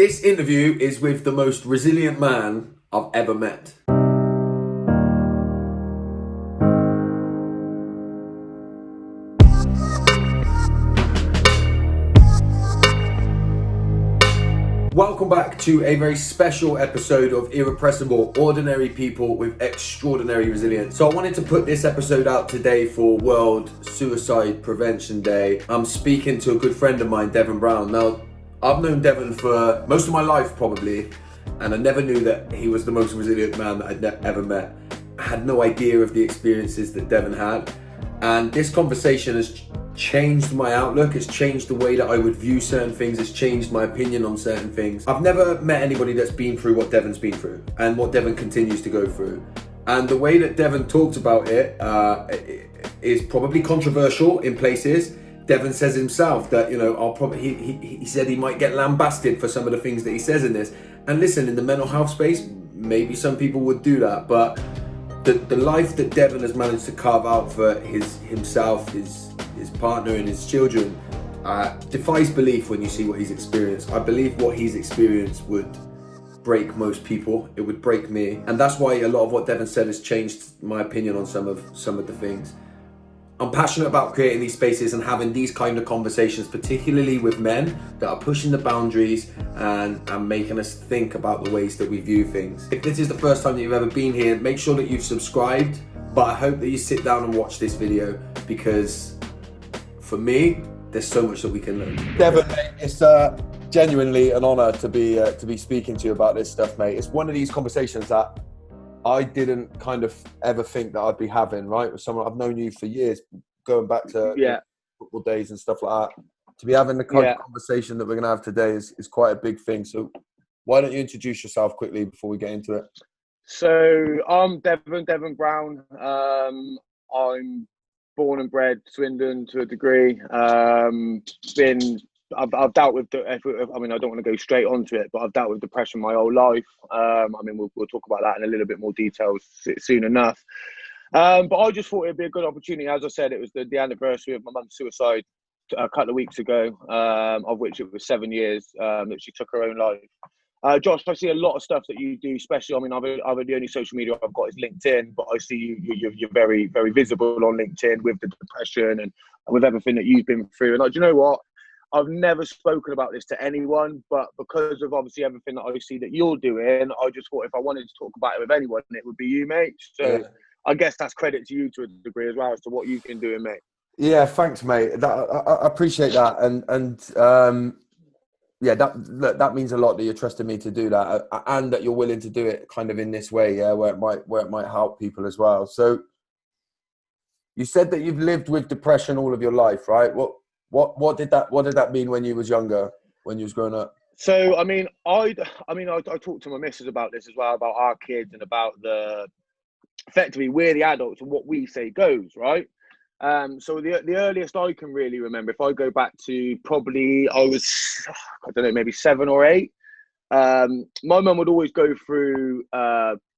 This interview is with the most resilient man I've ever met. Welcome back to a very special episode of Irrepressible, ordinary people with extraordinary resilience. So I wanted to put this episode out today for World Suicide Prevention Day. I'm speaking to a good friend of mine, Devon Brown. Now, I've known Devon for most of my life probably, and I never knew that he was the most resilient man that I'd ever met. I had no idea of the experiences that Devon had, and this conversation has changed my outlook. It's changed the way that I would view certain things. It's changed my opinion on certain things. I've never met anybody that's been through what Devon's been through and what Devon continues to go through. And the way that Devon talked about it is probably controversial in places. Devon says himself that, he said he might get lambasted for some of the things that he says in this. And listen, in the mental health space, maybe some people would do that, but the life that Devon has managed to carve out for himself, his partner and his children defies belief when you see what he's experienced. I believe what he's experienced would break most people. It would break me. And that's why a lot of what Devon said has changed my opinion on some of the things. I'm passionate about creating these spaces and having these kind of conversations, particularly with men that are pushing the boundaries and making us think about the ways that we view things. If this is the first time that you've ever been here, make sure that you've subscribed, but I hope that you sit down and watch this video, because for me, there's so much that we can learn. Devon, mate, it's genuinely an honor to be speaking to you about this stuff, mate. It's one of these conversations that I didn't kind of ever think that I'd be having, right? With someone I've known you for years, going back to football days and stuff like that. To be having the kind of conversation that we're going to have today is quite a big thing. So why don't you introduce yourself quickly before we get into it? So I'm Devon Brown. I'm born and bred Swindon to a degree. I've dealt with, I don't want to go straight onto it, but I've dealt with depression my whole life. We'll talk about that in a little bit more detail soon enough. But I just thought it'd be a good opportunity. As I said, it was the anniversary of my mum's suicide a couple of weeks ago, of which it was 7 years that she took her own life. Josh, I see a lot of stuff that you do, especially, I've the only social media I've got is LinkedIn, but I see you're very, very visible on LinkedIn with the depression and with everything that you've been through. And do you know what? I've never spoken about this to anyone, but because of obviously everything that I see that you're doing, I just thought if I wanted to talk about it with anyone, it would be you, mate. So I guess that's credit to you to a degree as well as to what you've been doing, mate. Yeah, thanks, mate. I appreciate that, that means a lot that you're trusting me to do that, and that you're willing to do it kind of in this way, where it might help people as well. So you said that you've lived with depression all of your life, right? What did that mean when you was younger, when you was growing up? So I talked to my missus about this as well, about our kids and about effectively we're the adults and what we say goes, right? So the earliest I can really remember, if I go back to probably I was, maybe 7 or 8. My mum would always go through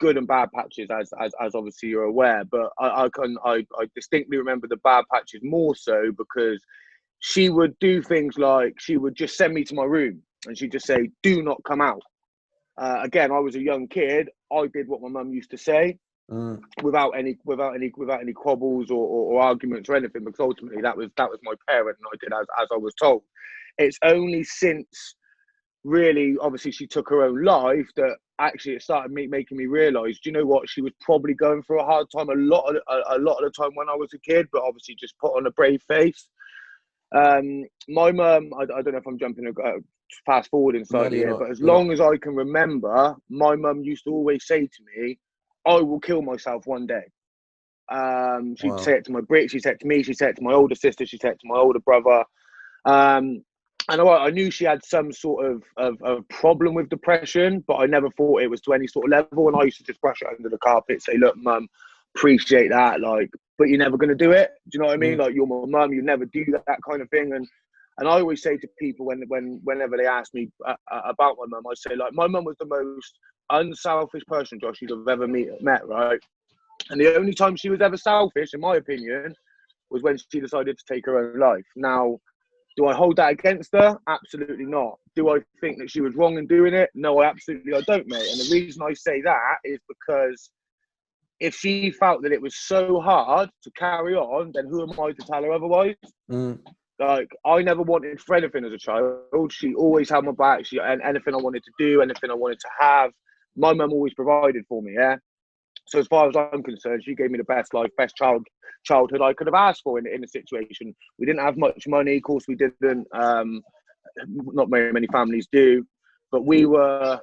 good and bad patches, as obviously you're aware. But I distinctly remember the bad patches more so because she would do things like she would just send me to my room and she'd just say, "Do not come out." Again, I was a young kid. I did what my mum used to say. Without any quabbles or arguments or anything, because ultimately that was my parent and I did as I was told. It's only since really obviously she took her own life that actually it started making me realise, do you know what, she was probably going through a hard time a lot of the time when I was a kid, but obviously just put on a brave face. My mum, I don't know if I'm jumping fast forward inside here, but as long as I can remember, my mum used to always say to me, "I will kill myself one day." She'd say it to my Brit, she'd say it to me, she'd say it to my older sister, she'd say it to my older brother. And I knew she had some sort of problem with depression, but I never thought it was to any sort of level. And I used to just brush it under the carpet, say, "Look, mum, appreciate that, but you're never going to do it." Do you know what I mean? Like, you're my mum, you never do that kind of thing. And I always say to people whenever they ask me about my mum, I say, like, my mum was the most unselfish person, Josh, you'd have ever met, right? And the only time she was ever selfish, in my opinion, was when she decided to take her own life. Now, Do I hold that against her? Absolutely not. Do I think that she was wrong in doing it? No, I don't, mate. And the reason I say that is because if she felt that it was so hard to carry on, then who am I to tell her otherwise? Like, I never wanted for anything as a child. She always had my back. And anything I wanted to do, anything I wanted to have, my mum always provided for me, yeah? So as far as I'm concerned, she gave me the best life, best childhood I could have asked for in a situation. We didn't have much money, of course we didn't. Not very many families do, but we were.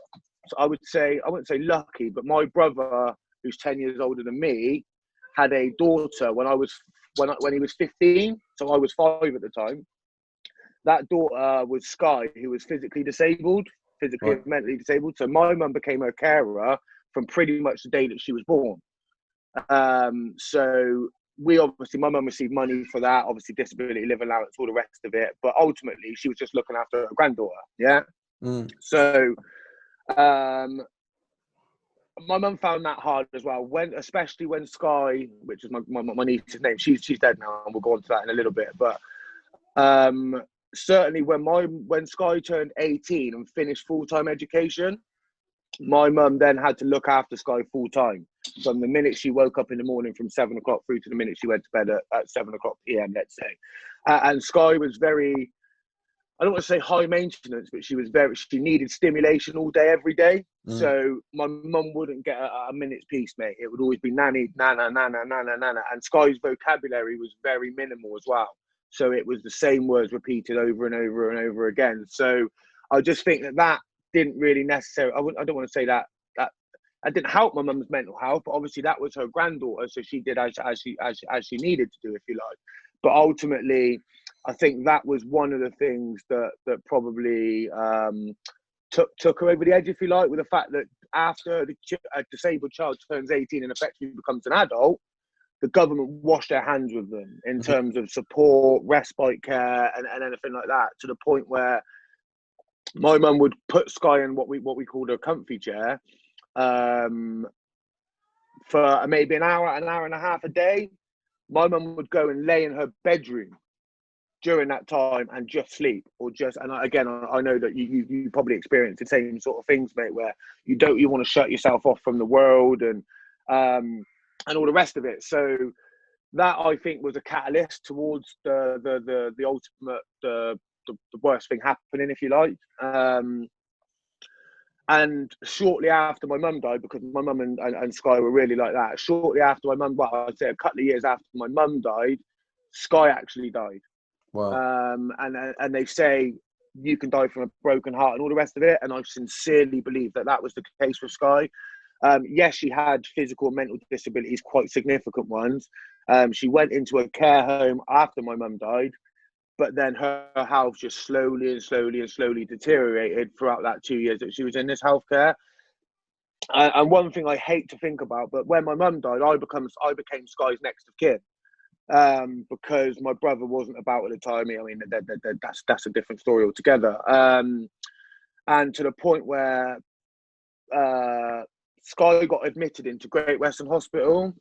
I wouldn't say lucky, but my brother, who's 10 years older than me, had a daughter when he was 15. So I was 5 at the time. That daughter was Sky, who was physically and mentally disabled. So my mum became her carer from pretty much the day that she was born. So my mum received money for that, obviously disability, live allowance, all the rest of it. But ultimately, she was just looking after her granddaughter. Yeah. So, my mum found that hard as well. Especially when Sky, which is my niece's name, she's dead now, and we'll go on to that in a little bit. But certainly when Sky turned 18 and finished full-time education, my mum then had to look after Sky full-time from the minute she woke up in the morning from 7 o'clock through to the minute she went to bed at 7 o'clock p.m., let's say. And Sky was very, I don't want to say high maintenance, but she needed stimulation all day, every day. So my mum wouldn't get a minute's peace, mate. It would always be nanny, nana, nana, nana, nana. And Sky's vocabulary was very minimal as well. So it was the same words repeated over and over and over again. So I just think that didn't really necessarily, I don't want to say that didn't help my mum's mental health, but obviously that was her granddaughter, so she did as she needed to do, if you like. But ultimately, I think that was one of the things that probably took her over the edge, if you like, with the fact that after a disabled child turns 18 and effectively becomes an adult, the government washed their hands with them in terms of support, respite care, and anything like that, to the point where my mum would put Sky in what we called a comfy chair for maybe an hour and a half a day. My mum would go and lay in her bedroom during that time and just sleep, and again, I know that you probably experience the same sort of things, mate, where you want to shut yourself off from the world and all the rest of it. So that, I think, was a catalyst towards the ultimate, the worst thing happening, if you like. And shortly after my mum died, because my mum and Sky were really like that, shortly after my mum, well, I'd say a couple of years after my mum died, Sky actually died. Wow. And they say you can die from a broken heart and all the rest of it. And I sincerely believe that was the case for Sky. Yes, she had physical and mental disabilities, quite significant ones. She went into a care home after my mum died, but then her health just slowly deteriorated throughout that 2 years that she was in this healthcare. And one thing I hate to think about, but when my mum died, I became Sky's next of kin. Because my brother wasn't about at the time. I mean, that's a different story altogether. And to the point where Sky got admitted into Great Western Hospital.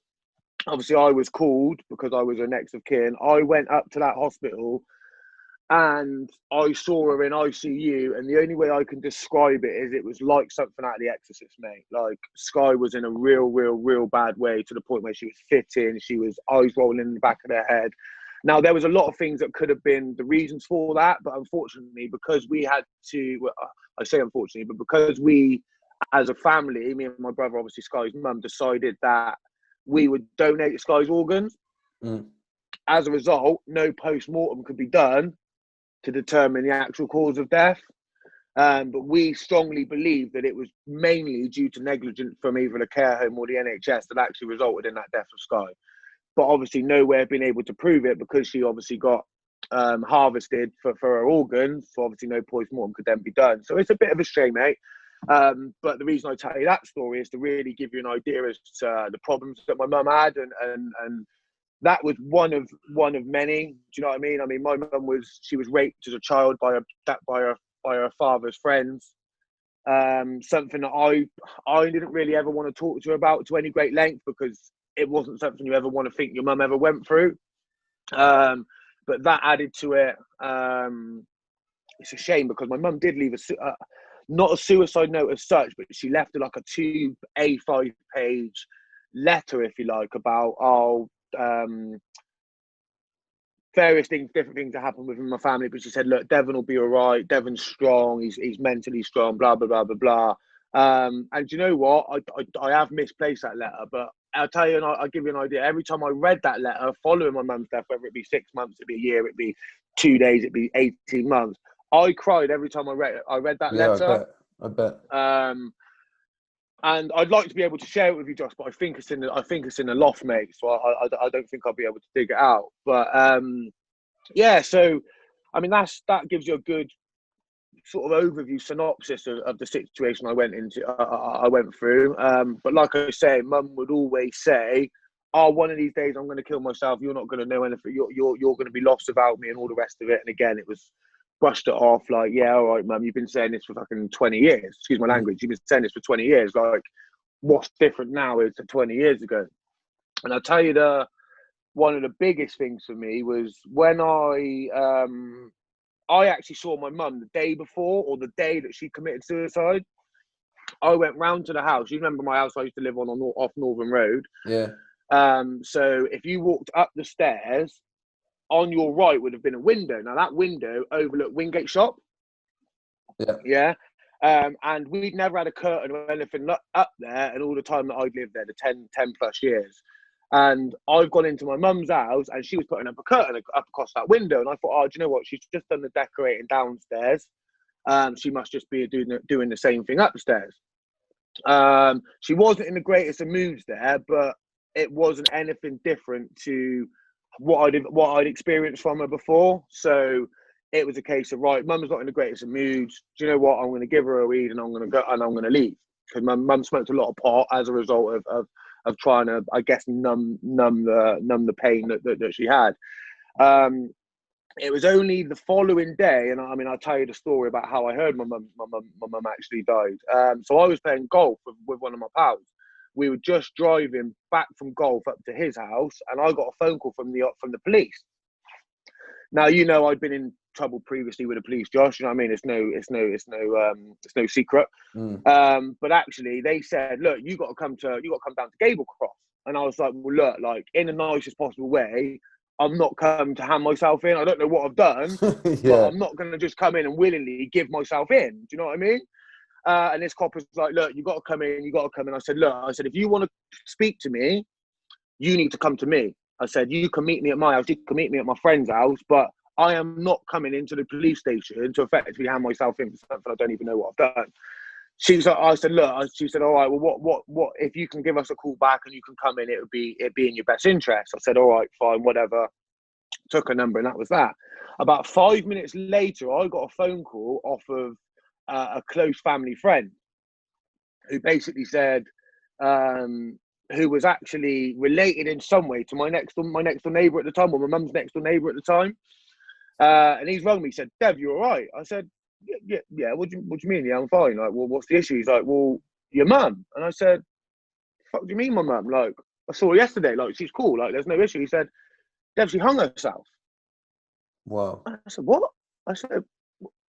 Obviously, I was called because I was her next of kin. I went up to that hospital and I saw her in ICU, and the only way I can describe it is it was like something out of The Exorcist, mate. Like, Sky was in a real bad way, to the point where she was fitting, she was eyes rolling in the back of her head. Now, there was a lot of things that could have been the reasons for that, but unfortunately, because we had to, I say unfortunately, but because we, as a family, me and my brother, obviously Sky's mum, decided that we would donate Sky's organs. As a result, no post-mortem could be done to determine the actual cause of death. But we strongly believe that it was mainly due to negligence from either the care home or the NHS that actually resulted in that death of Sky. But obviously nowhere been able to prove it, because she obviously got harvested for her organs, so obviously no post-mortem could then be done. So it's a bit of a shame, mate. But the reason I tell you that story is to really give you an idea as to the problems that my mum had, and that was one of many. Do you know what I mean? I mean, my mum was raped as a child by her father's friends. Something that I didn't really ever want to talk to her about to any great length, because it wasn't something you ever want to think your mum ever went through. But but that added to it. It's a shame because my mum did leave not a suicide note as such, but she left like a 2 A5 page letter, if you like, about various things, different things that happened within my family. But she said, look, Devon will be all right. Devon's strong. He's mentally strong, blah, blah, blah, blah, blah. And you know what? I have misplaced that letter, but I'll tell you, and I'll give you an idea. Every time I read that letter following my mum's death, whether it be 6 months, it'd be a year, it'd be 2 days, it'd be 18 months, I cried every time I read that letter. I bet. And I'd like to be able to share it with you, Josh, but I think it's in the loft, mate. So I don't think I'll be able to dig it out. But yeah, so I mean that gives you a good sort of overview synopsis of the situation I went through. But like I say, Mum would always say, "Oh, one of these days I'm going to kill myself. You're not going to know anything. You're going to be lost without me," and all the rest of it. And again, it was brushed it off like, yeah, all right, Mum, you've been saying this for fucking 20 years. Excuse my language. You've been saying this for 20 years. Like, what's different now is to 20 years ago. And I'll tell you one of the biggest things for me was when I actually saw my mum the day before, or the day that she committed suicide. I went round to the house. You remember my house I used to live on off Northern Road? Yeah. So if you walked up the stairs, on your right would have been a window. Now that window overlooked Wingate Shop. Yeah. And we'd never had a curtain or anything up there, and all the time that I'd lived there, the 10 plus years. And I've gone into my mum's house, and she was putting up a curtain up across that window. And I thought, oh, do you know what? She's just done the decorating downstairs. She must just be doing the same thing upstairs. She wasn't in the greatest of moods there, but it wasn't anything different to what I'd experienced from her before. So it was a case of, right, Mum's not in the greatest of moods. Do you know what? I'm going to give her a weed, and I'm going to go, and I'm going to leave, because Mum smoked a lot of pot as a result of trying to, I guess, numb the pain that she had. It was only the following day, and I mean, I'll tell you the story about how I heard my mum actually died. So I was playing golf with one of my pals. We were just driving back from golf up to his house, and I got a phone call from the police. Now, you know, I'd been in trouble previously with the police, Josh. You know what I mean? It's no secret. But actually, they said, "Look, you got to come down to Gable Cross." And I was like, "Well, look, like, in the nicest possible way, I'm not come to hand myself in. I don't know what I've done, but I'm not going to just come in and willingly give myself in." Do you know what I mean? And this cop was like, "Look, you got to come in. You got to come in." I said, "Look," I said, "if you want to speak to me, you need to come to me." I said, "You can meet me at my house. You can meet me at my friend's house, but I am not coming into the police station to effectively hand myself in for something I don't even know what I've done." I said, "Look," she said, "All right, well, what, if you can give us a call back and you can come in, it'd be in your best interest." I said, "All right, fine, whatever." Took a number, and that was that. About 5 minutes later, I got a phone call off of a close family friend, who basically said, who was actually related in some way to my next door neighbour at the time, or my mum's next door neighbour at the time. And he's rung me, said, "Dev, you all right?" I said, yeah. What do you mean? Yeah, I'm fine. Like, well, what's the issue? He's like, "Well, your mum." And I said, "Fuck do you mean my mum? Like, I saw her yesterday. Like, she's cool. Like, there's no issue." He said, "Dev, she hung herself." Wow. I said, "What?" I said,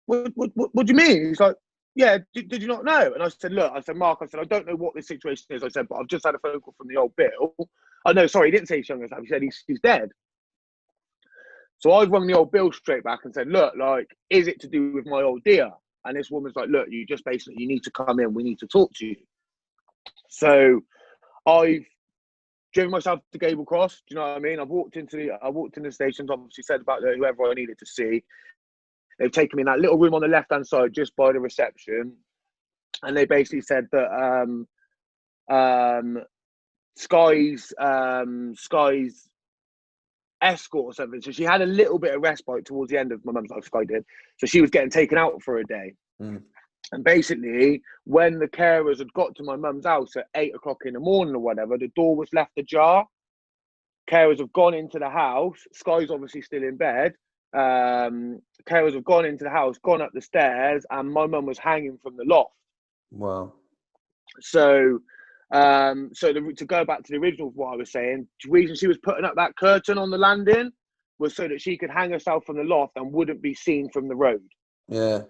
what do you mean?" He's like, "Yeah, did you not know?" And I said, "Look," I said, "Mark," I said, "I don't know what this situation is." I said, "But I've just had a phone call from the old Bill." Oh, no, sorry, he didn't say he's hung herself. He said he's dead. So I've rung the old Bill straight back and said, "Look, like, is it to do with my old dear?" And this woman's like, "Look, you need to come in. We need to talk to you." So I've driven myself to Gable Cross. Do you know what I mean? I walked in the stations, obviously said about whoever I needed to see. They've taken me in that little room on the left-hand side, just by the reception. And they basically said that Sky's escort or something. So she had a little bit of respite towards the end of my mum's life, Sky did. So she was getting taken out for a day. And basically, when the carers had got to my mum's house at 8 o'clock in the morning or whatever, the door was left ajar. Carers have gone into the house. Sky's obviously still in bed. Carers have gone into the house, gone up the stairs, and my mum was hanging from the loft. Wow. So to go back to the original of what I was saying, the reason she was putting up that curtain on the landing was so that she could hang herself from the loft and wouldn't be seen from the road. Yeah.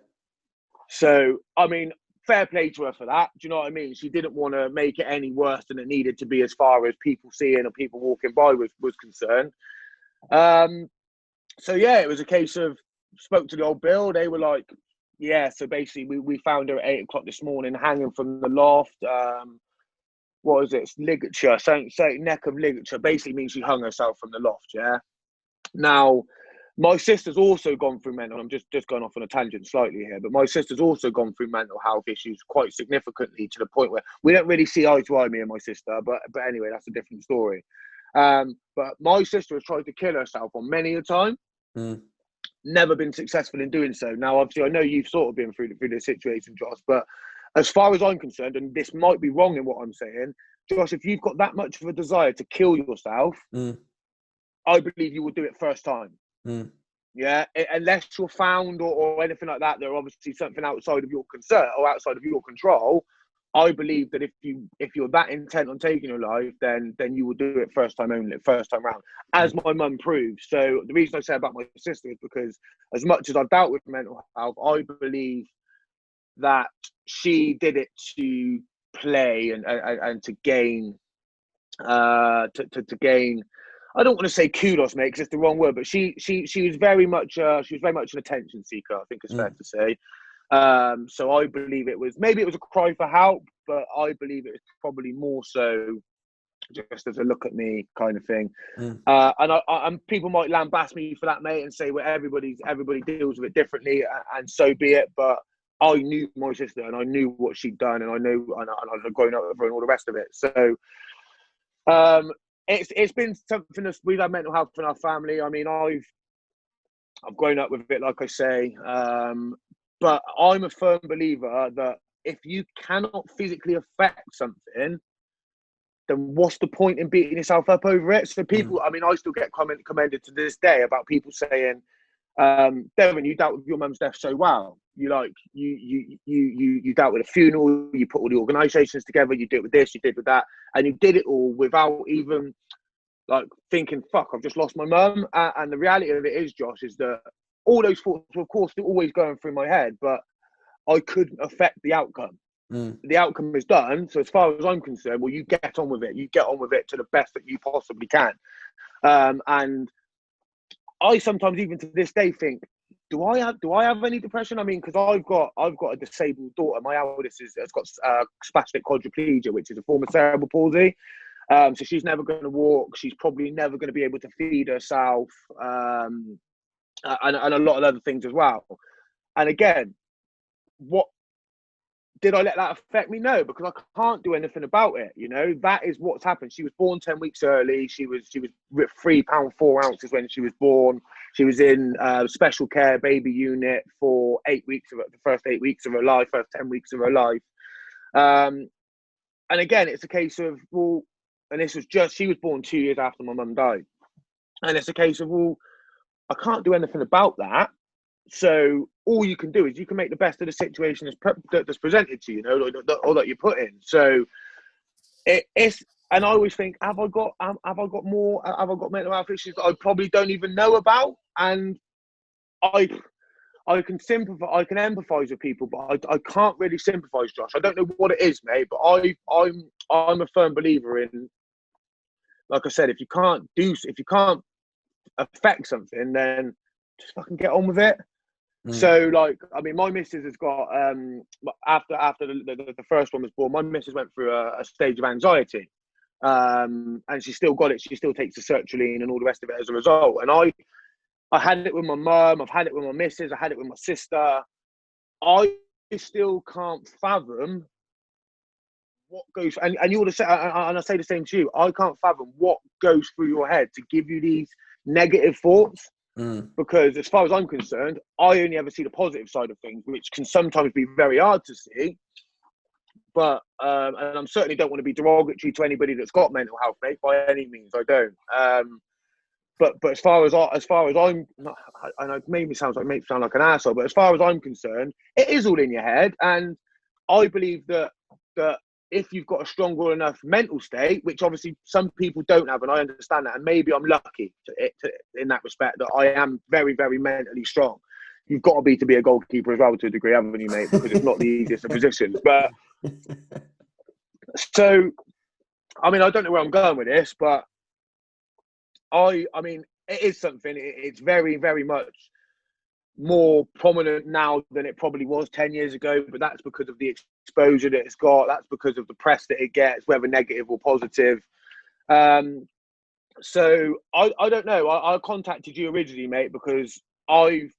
So, I mean, fair play to her for that. Do you know what I mean? She didn't want to make it any worse than it needed to be as far as people seeing or people walking by was concerned. So, yeah, it was a case of spoke to the old Bill. They were like, yeah, so basically we found her at 8 o'clock this morning hanging from the loft. What was it? It's ligature, so neck of ligature. Basically means she hung herself from the loft, yeah? Now, my sister's also gone through mental. I'm just going off on a tangent slightly here, but my sister's also gone through mental health issues quite significantly to the point where we don't really see eye to eye, me and my sister. But anyway, that's a different story. But my sister has tried to kill herself on many a time. Never been successful in doing so. Now, obviously, I know you've sort of been through this situation, Josh, but as far as I'm concerned, and this might be wrong in what I'm saying, Josh, if you've got that much of a desire to kill yourself, I believe you will do it first time. Yeah, unless you're found or anything like that, there are obviously something outside of your concern or outside of your control. I believe that if you're that intent on taking your life, then you will do it first time only, first time round, as my mum proved. So the reason I say about my sister is because as much as I've dealt with mental health, I believe that she did it to play and to gain to gain. I don't want to say kudos, mate, because it's the wrong word, but she was very much an attention seeker, I think it's fair to say. So I believe maybe it was a cry for help, but I believe it was probably more so just as a look at me kind of thing. And people might lambast me for that, mate, and say, well, everybody deals with it differently, and so be it. But I knew my sister, and I knew what she'd done, and and I've grown up with her, and all the rest of it. So, it's been something that we've had mental health in our family. I mean, I've grown up with it, like I say. But I'm a firm believer that if you cannot physically affect something, then what's the point in beating yourself up over it? So people, I mean, I still get commented to this day about people saying, Devon, you dealt with your mum's death so well. You dealt with a funeral, you put all the organisations together, you did with this, you did with that, and you did it all without even like thinking, fuck, I've just lost my mum. And the reality of it is, Josh, is that all those thoughts were, of course, still always going through my head, but I couldn't affect the outcome. The outcome is done. So as far as I'm concerned, well, you get on with it. You get on with it to the best that you possibly can. And I sometimes, even to this day, think, do I have any depression? I mean, because I've got a disabled daughter. My eldest has got spastic quadriplegia, which is a form of cerebral palsy. So she's never going to walk. She's probably never going to be able to feed herself, and a lot of other things as well. And again, what did I let that affect me? No, because I can't do anything about it. You know, that is what's happened. She was born 10 weeks early. She was £3 4 ounces when she was born. She was in special care baby unit for the first 8 weeks of her life, first 10 weeks of her life. And again, it's a case of, well, and this was she was born 2 years after my mum died. And it's a case of, well, I can't do anything about that. So all you can do is you can make the best of the situation that's presented to you, or that you put in. So it's, and I always think, have I got mental health issues that I probably don't even know about? And I can sympathize, I can empathise with people, but I can't really sympathise, Josh. I don't know what it is, mate, but I'm a firm believer in, like I said, if you can't affect something, then just fucking get on with it. So, like, I mean, my missus has got after the first one was born, my missus went through a stage of anxiety, and she's still got it. She still takes the sertraline and all the rest of it as a result. And I had it with my mum. I've had it with my missus. I had it with my sister. I still can't fathom what goes, and you would have said, and I say the same to you. I can't fathom what goes through your head to give you these negative thoughts. Because as far as I'm concerned, I only ever see the positive side of things, which can sometimes be very hard to see. But and I certainly don't want to be derogatory to anybody that's got mental health, mate, by any means. I don't. But as far as I'm, and it made me sound like an asshole. But as far as I'm concerned, it is all in your head, and I believe that if you've got a stronger enough mental state, which obviously some people don't have, and I understand that, and maybe I'm lucky in that respect that I am very, very mentally strong. You've got to be a goalkeeper as well to a degree, haven't you, mate? Because it's not the easiest of positions. But so, I mean, I don't know where I'm going with this, but I mean, it is something. It's very, very much more prominent now than it probably was 10 years ago, but that's because of the exposure that it's got. That's because of the press that it gets, whether negative or positive. So I don't know. I contacted you originally, mate, because I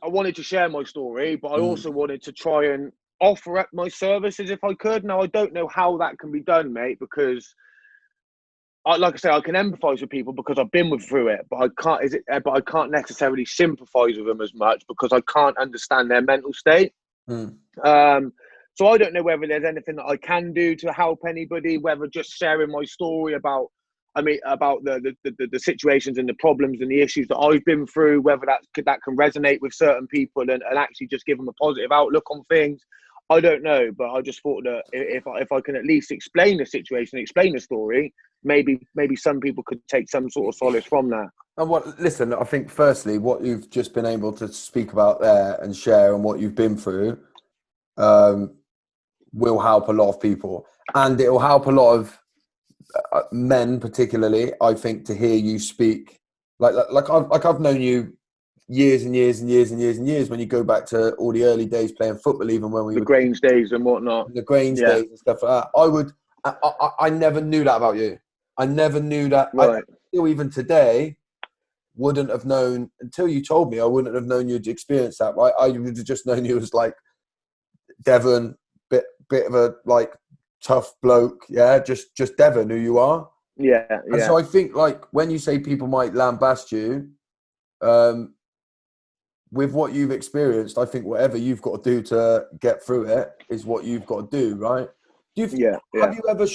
wanted to share my story, but I also wanted to try and offer up my services if I could. Now, I don't know how that can be done, mate, because like I say, I can empathise with people because I've been through it, but I can't necessarily sympathise with them as much because I can't understand their mental state. So I don't know whether there's anything that I can do to help anybody, whether just sharing my story about the situations and the problems and the issues that I've been through, whether that can resonate with certain people and actually just give them a positive outlook on things. I don't know, but I just thought that if I can at least explain the situation, explain the story, maybe some people could take some sort of solace from that. And listen, I think firstly, what you've just been able to speak about there and share and what you've been through will help a lot of people. And it will help a lot of men particularly, I think, to hear you speak. Like I've known you years and years and years and years and years when you go back to all the early days playing football, even when we were Grange days and whatnot. The Grange days and stuff like that. I never knew that about you. I never knew that. Right. I still even today wouldn't have known until you told me. I wouldn't have known you'd experienced that. Right? I would have just known you as like Devon, bit of a like tough bloke. Yeah, just Devon, who you are. Yeah. And so I think like when you say people might lambast you, with what you've experienced, I think whatever you've got to do to get through it is what you've got to do, right? Have you ever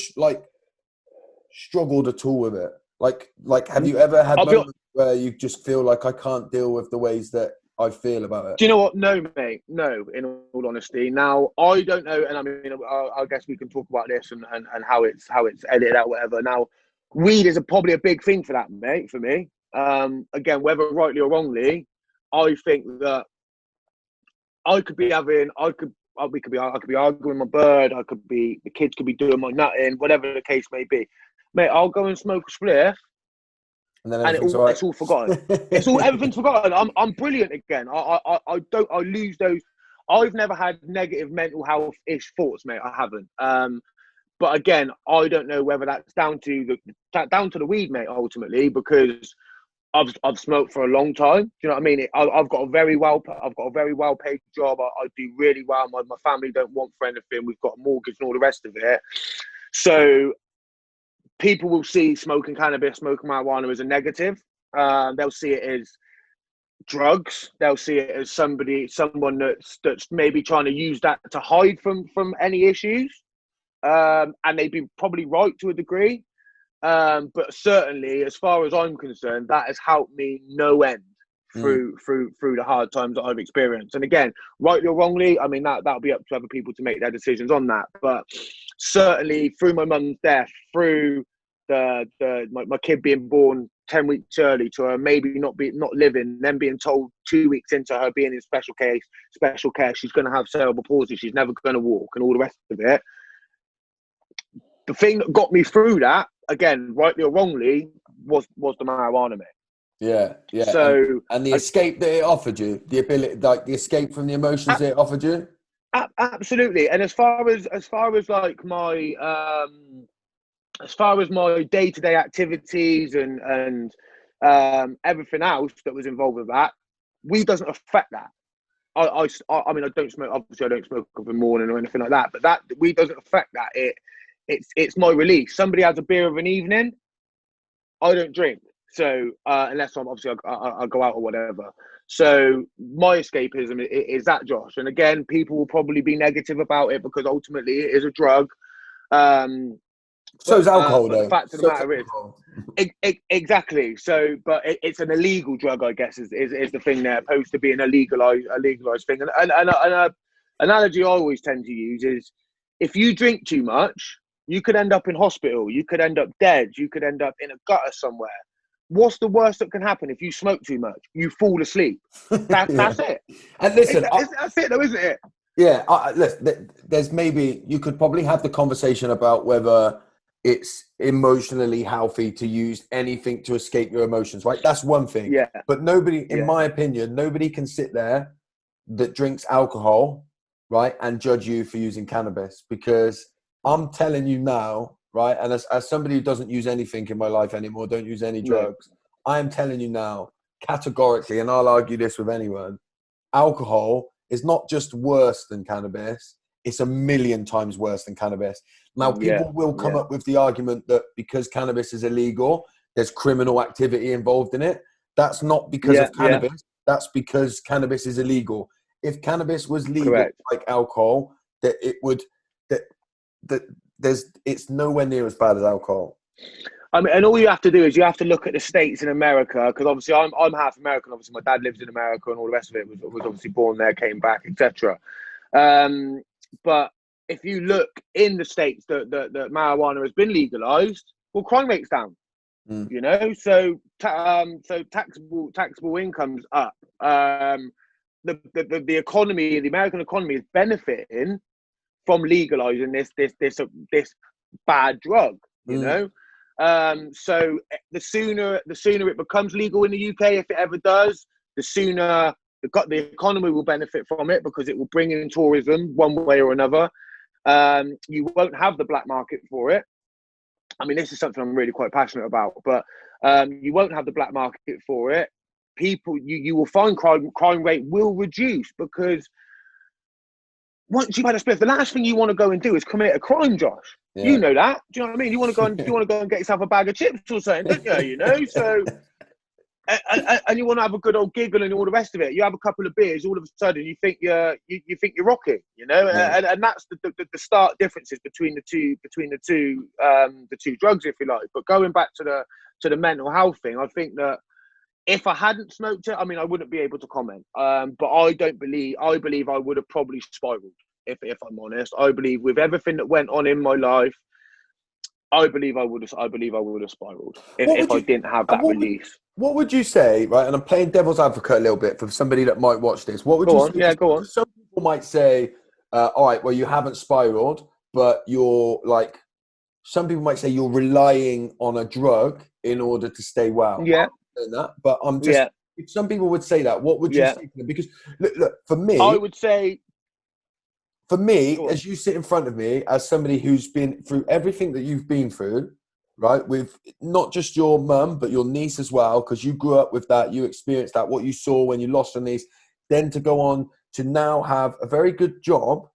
struggled at all with it? Like, have you ever had moments where you just feel like I can't deal with the ways that I feel about it? Do you know what? No, mate. No, in all honesty. Now, I don't know, and I mean, I guess we can talk about this and how it's edited out, whatever. Now, weed is probably a big thing for that, mate, for me. Again, whether rightly or wrongly, I think that we could be arguing my bird. The kids could be doing my nutting, whatever the case may be. Mate, I'll go and smoke a spliff, and it's all forgotten. Everything's forgotten. I'm brilliant again. I lose those. I've never had negative mental health-ish thoughts, mate. I haven't. But again, I don't know whether that's down to the weed, mate. Ultimately, because I've smoked for a long time. Do you know what I mean? I've got a very well paid job. I do really well. My family don't want for anything. We've got a mortgage and all the rest of it. So people will see smoking cannabis, smoking marijuana as a negative. They'll see it as drugs. They'll see it as someone that's maybe trying to use that to hide from any issues. And they'd be probably right to a degree. But certainly, as far as I'm concerned, that has helped me no end through the hard times that I've experienced. And again, rightly or wrongly, I mean that'll be up to other people to make their decisions on that. But certainly, through my mum's death, through my kid being born 10 weeks early to her maybe not living, then being told 2 weeks into her being in special care, she's going to have cerebral palsy, she's never going to walk, and all the rest of it. The thing that got me through that, again, rightly or wrongly, was the marijuana, mate. Yeah. So and the escape that it offered you, the ability, like the escape from the emotions that it offered you. Absolutely. And as far as like my as far as my day-to-day activities and everything else that was involved with that, weed doesn't affect that. I mean, I don't smoke. Obviously, I don't smoke in the morning or anything like that. But that weed doesn't affect that. It's my release. Somebody has a beer of an evening, I don't drink. So unless I'm obviously I go out or whatever. So my escapism is that, Josh. And again, people will probably be negative about it because ultimately it is a drug. So is alcohol, though. The fact of the matter is, exactly. So, but it's an illegal drug, I guess, is the thing there, opposed to being a legalized thing. And an analogy I always tend to use is, if you drink too much, you could end up in hospital. You could end up dead. You could end up in a gutter somewhere. What's the worst that can happen if you smoke too much? You fall asleep. That's it. And listen, That's it, though, isn't it? yeah, listen, there's maybe you could probably have the conversation about whether it's emotionally healthy to use anything to escape your emotions, right? That's one thing. Yeah. But nobody, in Yeah. my opinion, nobody can sit there that drinks alcohol, right, and judge you for using cannabis, because I'm telling you now, right, and as somebody who doesn't use anything in my life anymore, don't use any drugs, I am telling you now, categorically, and I'll argue this with anyone, alcohol is not just worse than cannabis, it's a million times worse than cannabis. Now, people will come up with the argument that because cannabis is illegal, there's criminal activity involved in it. That's not because of cannabis. That's because cannabis is illegal. If cannabis was legal, Correct. like alcohol, that it would, it's nowhere near as bad as alcohol. I mean, and all you have to do is you have to look at the states in America, because obviously I'm half American. Obviously, my dad lives in America, and all the rest of it was obviously born there, came back, etc. But if you look in the states that marijuana has been legalized, well, crime rate's down. You know, so taxable income's up. The economy, the American economy, is benefiting from legalizing this bad drug. You know. So the sooner it becomes legal in the UK, if it ever does, the sooner the economy will benefit from it, because it will bring in tourism one way or another. You won't have the black market for it. I mean, this is something I'm really quite passionate about, but you won't have the black market for it. You will find crime rate will reduce, because once you've had a spliff, the last thing you want to go and do is commit a crime, Josh. Yeah. You know that. Do you know what I mean? You want to go and get yourself a bag of chips or something, don't you? You know, so and you want to have a good old giggle and all the rest of it. You have a couple of beers, all of a sudden you think you're rocking, you know, and that's the stark differences between the two drugs, if you like. But going back to the mental health thing, I think that if I hadn't smoked it, I mean, I wouldn't be able to comment. But I believe I would have probably spiraled, if I'm honest. I believe with everything that went on in my life, I believe I would have spiraled if I didn't have that release. What would you say, right? And I'm playing devil's advocate a little bit for somebody that might watch this. What would you say? Yeah, go on. Some people might say, all right, well, you haven't spiraled, but you're like, some people might say you're relying on a drug in order to stay well. Yeah. That, but I'm just, if some people would say that, what would you say to them? Because look, for me, I would say, as you sit in front of me, as somebody who's been through everything that you've been through, right, with not just your mum, but your niece as well, because you grew up with that, you experienced that, what you saw when you lost your niece, then to go on to now have a very good job,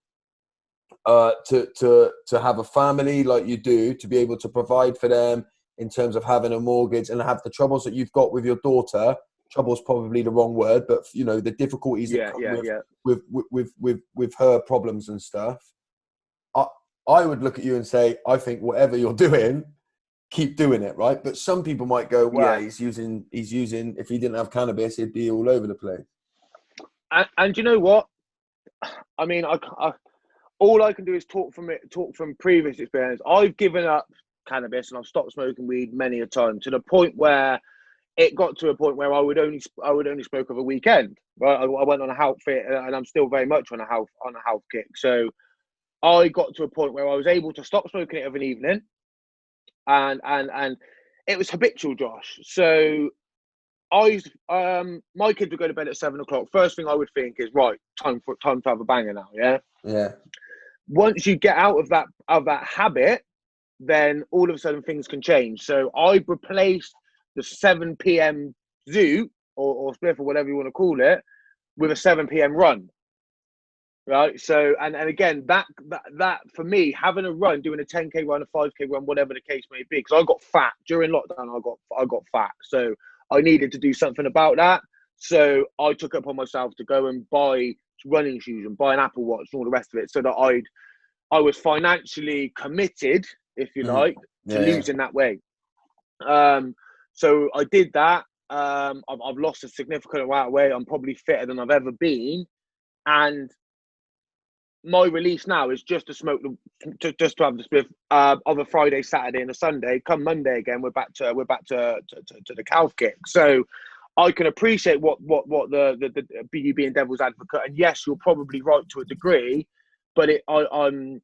to have a family like you do, to be able to provide for them in terms of having a mortgage, and have the troubles that you've got with your daughter. Trouble's probably the wrong word, but you know, the difficulties that come with her problems and stuff. I would look at you and say, I think whatever you're doing, keep doing it, right? But some people might go, well, he's using, if he didn't have cannabis, he'd be all over the place. And you know what? I mean, all I can do is talk from previous experience. I've given up cannabis and I've stopped smoking weed many a time, to the point where it got to a point where I would only smoke over a weekend. Right? I went on a health fit, and I'm still very much on a health kick. So I got to a point where I was able to stop smoking it of an evening, and it was habitual, Josh. So my kids would go to bed at 7 o'clock. First thing I would think is, right, time to have a banger now. Yeah. Once you get out of that habit, then all of a sudden things can change. So I replaced the 7 p.m. zoo or spliff or whatever you want to call it with a 7 p.m. run. Right. So and again, that for me, having a run, doing a 10K run, a 5K run, whatever the case may be, because I got fat during lockdown. I got fat, so I needed to do something about that. So I took it upon myself to go and buy running shoes and buy an Apple Watch and all the rest of it, so that I was financially committed, if you like, to losing that weight. So I did that. I've lost a significant amount of weight. I'm probably fitter than I've ever been, and my release now is just to smoke just to have the spliff of a Friday, Saturday, and a Sunday. Come Monday again, we're back to the calf kick. So I can appreciate what the you being devil's advocate, and yes, you're probably right to a degree, but I'm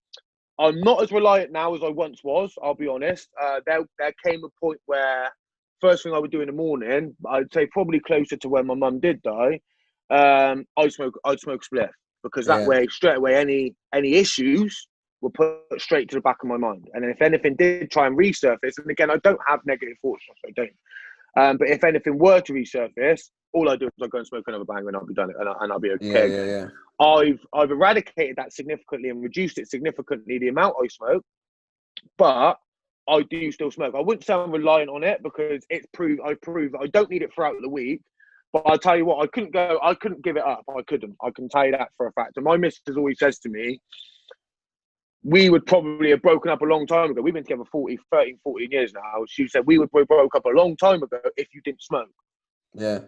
not as reliant now as I once was. I'll be honest. There came a point where first thing I would do in the morning, I'd say probably closer to when my mum did die, I'd smoke a spliff, because that way straight away any issues were put straight to the back of my mind, and then if anything did try and resurface, and again I don't have negative thoughts, so I don't. But if anything were to resurface, all I do is I go and smoke another banger, and I'll be done, and I'll be okay. Yeah. I've eradicated that significantly and reduced it significantly, the amount I smoke, but I do still smoke. I wouldn't say I'm reliant on it, because I proved I don't need it throughout the week. But I'll tell you what, I couldn't give it up. I couldn't. I can tell you that for a fact. And my missus always says to me, we would probably have broken up a long time ago. We've been together 13, 14 years now. She said we would broke up a long time ago if you didn't smoke. Yeah.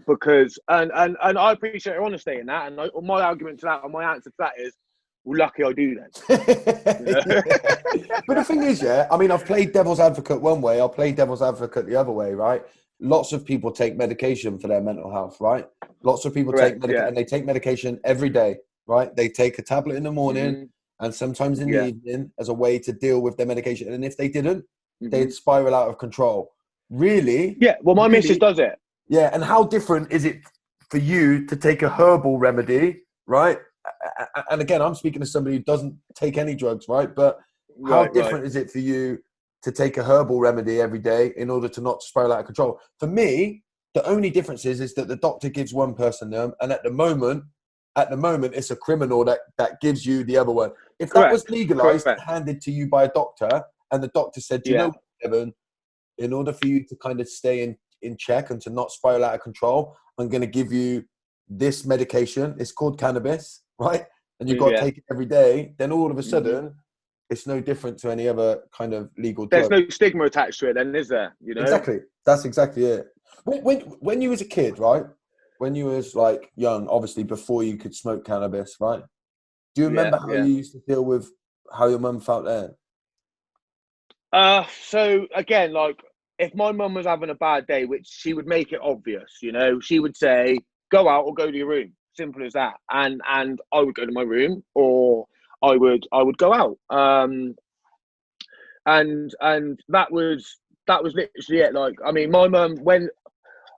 Because, and I appreciate her honesty in that. And my argument to that, or my answer to that is, well, lucky I do then. But the thing is, I mean, I've played devil's advocate one way, I'll play devil's advocate the other way, right? Lots of people take medication for their mental health, right? Lots of people take medication, and they take medication every day, right? They take a tablet in the morning and sometimes in the evening as a way to deal with their medication. And if they didn't, they'd spiral out of control. Really? Yeah, well, my missus does it. Yeah, and how different is it for you to take a herbal remedy, right? And again, I'm speaking to somebody who doesn't take any drugs, right? But how different is it for you to take a herbal remedy every day in order to not spiral out of control? For me, the only difference is that the doctor gives one person them, and at the moment, it's a criminal that gives you the other one. If that was legalized and handed to you by a doctor, and the doctor said, you know, Devon, in order for you to kind of stay in check and to not spiral out of control, I'm going to give you this medication. It's called cannabis, right? And you've got to take it every day. Then all of a sudden, it's no different to any other kind of legal drug. There's no stigma attached to it then, is there? You know? Exactly. That's exactly it. When you was a kid, right? When you was like young, obviously before you could smoke cannabis, right? Do you remember how you used to deal with how your mum felt then? So again, like if my mum was having a bad day, which she would make it obvious, you know, she would say, go out or go to your room. Simple as that. And I would go to my room, or I would go out. And that was literally it. Like, I mean, my mum, when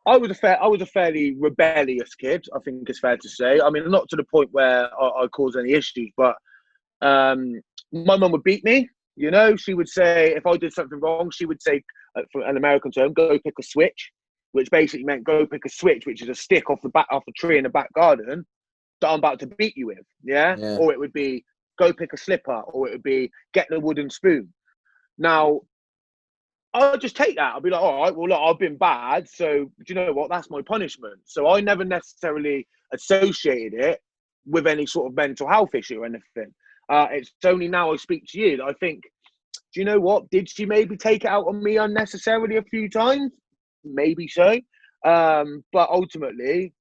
I was a fairly rebellious kid, I think it's fair to say. I mean, not to the point where I caused any issues, but my mum would beat me. You know, she would say, if I did something wrong, she would say, for an American term, go pick a switch, which basically meant go pick a switch, which is a stick off a tree in the back garden that I'm about to beat you with. Yeah. Or it would be go pick a slipper, or it would be get the wooden spoon. Now, I'll just take that. I'll be like, all right, well, look, I've been bad. So, do you know what? That's my punishment. So I never necessarily associated it with any sort of mental health issue or anything. It's only now I speak to you that I think, do you know what? Did she maybe take it out on me unnecessarily a few times? Maybe so. But ultimately,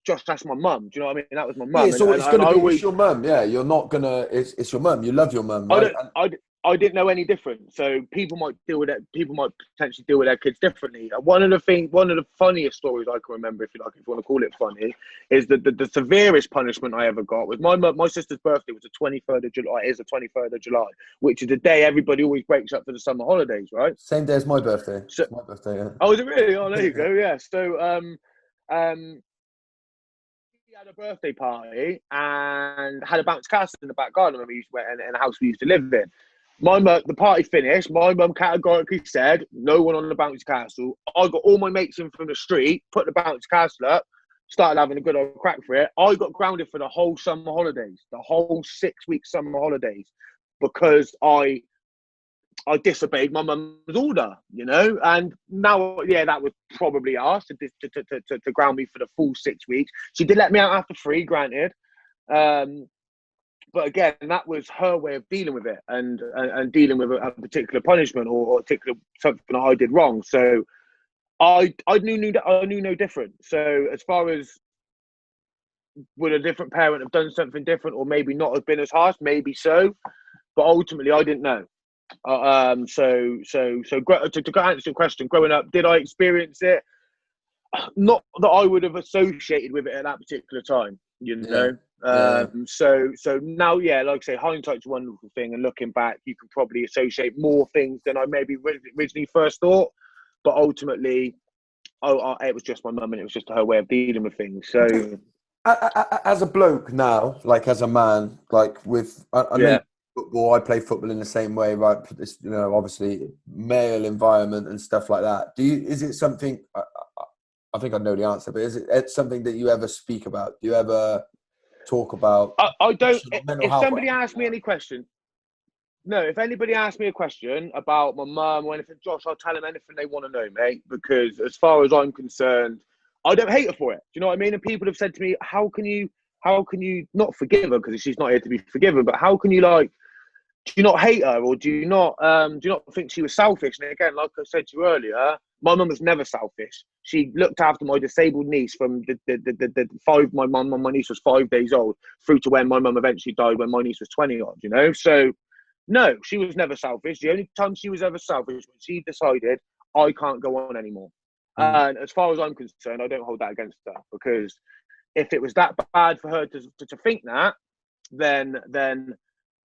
Josh, that's my mum. Do you know what I mean? That was my mum. Yeah, so it's going to be it's your mum. Yeah, you're not going to, it's your mum. You love your mum, right? I didn't know any different. So people might deal with it. People might potentially deal with their kids differently. One of the funniest stories I can remember, if you want to call it funny, is the severest punishment I ever got was my sister's birthday was the 23rd of July. It is the 23rd of July, which is the day everybody always breaks up for the summer holidays, right? Same day as my birthday. So, it's my birthday, yeah. Oh, is it really? Oh, there you go. Yeah. So, we had a birthday party and had a bounce castle in the back garden when we used to, in a house we used to live in. The party finished. My mum categorically said, no one on the bouncy castle. I got all my mates in from the street, put the bouncy castle up, started having a good old crack for it. I got grounded for the whole summer holidays, the whole 6-week summer holidays, because I disobeyed my mum's order, you know. And now, that was probably asked to ground me for the full 6 weeks. She did let me out after 3, granted. But again, that was her way of dealing with it and dealing with a particular punishment or particular something that I did wrong. So I knew no different. So as far as would a different parent have done something different, or maybe not have been as harsh? Maybe so, but ultimately, I didn't know. To answer your question, growing up, did I experience it? Not that I would have associated with it at that particular time, you Yeah. know. Yeah. So now, yeah, like I say, hindsight's a wonderful thing, and looking back, you can probably associate more things than I maybe originally first thought. But ultimately, it was just my mum, and it was just her way of dealing with things. So, As a bloke now, like as a man, like I know yeah. football, I play football in the same way, right? This, obviously male environment and stuff like that. Is it something, I think I know the answer, but is it something that you ever speak about? Do you ever talk about I don't. mental If health? somebody asks me any question, no. If anybody asks me a question about my mum or anything, Josh, I'll tell them anything they want to know, mate. Because as far as I'm concerned, I don't hate her for it. Do you know what I mean? And people have said to me, how can you not forgive her, because she's not here to be forgiven? But how can you, like, do you not hate her, or do you not think she was selfish? And again, like I said to you earlier, my mum was never selfish. She looked after my disabled niece from the five. My niece was 5 days old through to when my mum eventually died, when my niece was 20 odd. You know, so no, she was never selfish. The only time she was ever selfish when she decided I can't go on anymore. Mm. And as far as I'm concerned, I don't hold that against her, because if it was that bad for her to think that, then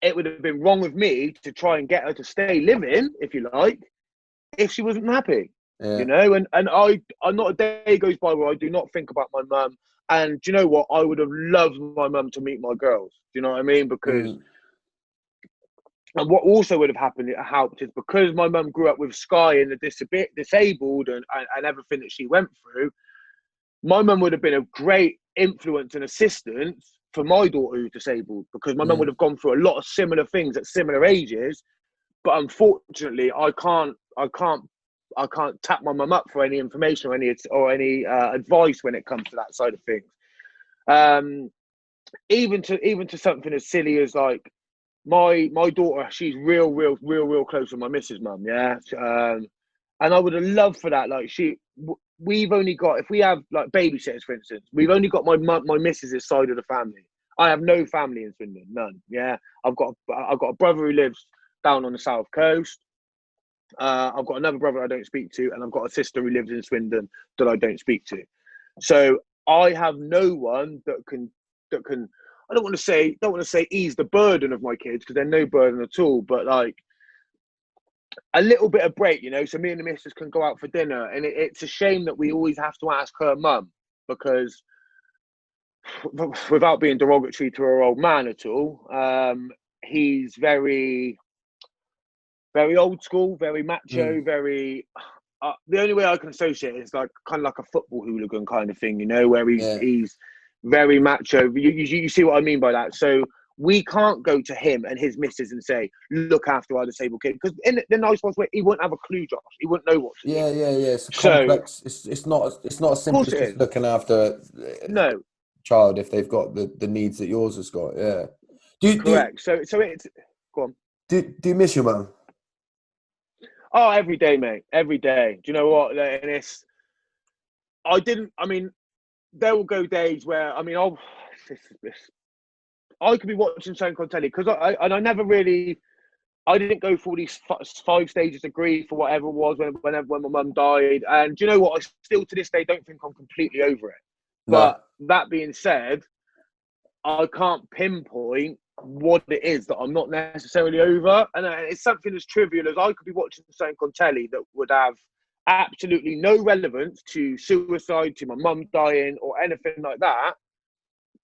it would have been wrong of me to try and get her to stay living, if you like, if she wasn't happy. Yeah. You know, and I'm not a day goes by where I do not think about my mum. And do you know what? I would have loved my mum to meet my girls. Do you know what I mean? Because and what also would have helped is, because my mum grew up with Sky and the disabled and everything that she went through, my mum would have been a great influence and assistance for my daughter who's disabled, because my mum would have gone through a lot of similar things at similar ages. But unfortunately, I can't tap my mum up for any information or any advice when it comes to that side of things. Even to something as silly as, like, my daughter, she's real close with my missus mum, yeah. And I would have loved for that. Like, we've only got, if we have like babysitters, for instance, we've only got my missus's side of the family. I have no family in Swindon, none. Yeah, I've got a brother who lives down on the south coast. I've got another brother I don't speak to, and I've got a sister who lives in Swindon that I don't speak to. So I have no one that can. I don't want to say ease the burden of my kids, because they're no burden at all. But, like, a little bit of break, you know, so me and the missus can go out for dinner. And it's a shame that we always have to ask her mum, because without being derogatory to her old man at all, he's very, very old school, very macho, very. The only way I can associate it is like kind of like a football hooligan kind of thing, you know, where he's very macho. You see what I mean by that? So we can't go to him and his missus and say, look after our disabled kid, because in the nice one's way, he wouldn't have a clue, Josh. He wouldn't know what to do. Yeah. It's a So, complex. It's not as of simple course as it just is. looking after No, child if they've got the needs that yours has got. Yeah. correct. So it's go on. Do you miss your mum? Oh, every day, mate. Every day. Do you know what? And I mean, there will go days where, I mean, I could be watching something on telly, because I never really, I didn't go through these 5 stages of grief or whatever it was when my mum died. And do you know what? I still to this day don't think I'm completely over it. No. But that being said, I can't pinpoint what it is that I'm not necessarily over. And it's something as trivial as I could be watching something on telly that would have absolutely no relevance to suicide, to my mum dying, or anything like that.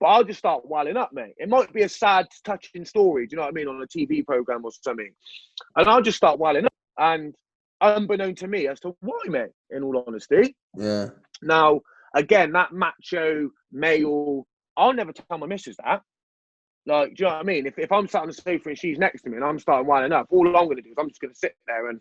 But I'll just start wilding up, mate. It might be a sad, touching story, do you know what I mean, on a TV program or something. And I'll just start wilding up. And unbeknown to me as to why, mate, in all honesty. Yeah. Now, again, that macho male, I'll never tell my missus that. Like, do you know what I mean? If I'm sat on the sofa and she's next to me and I'm starting winding up, all I'm going to do is I'm just going to sit there and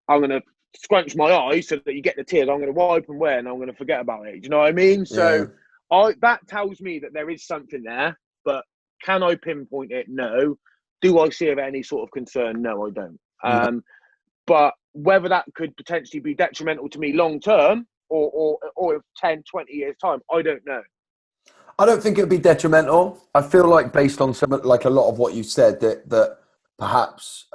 I'm going to scrunch my eyes so that you get the tears. I'm going to wipe and wear, and I'm going to forget about it. Do you know what I mean? Yeah. So that tells me that there is something there, but can I pinpoint it? No. Do I see it of any sort of concern? No, I don't. No. But whether that could potentially be detrimental to me long term or 10, 20 years time, I don't know. I don't think it would be detrimental. I feel like based on some, like a lot of what you said, that perhaps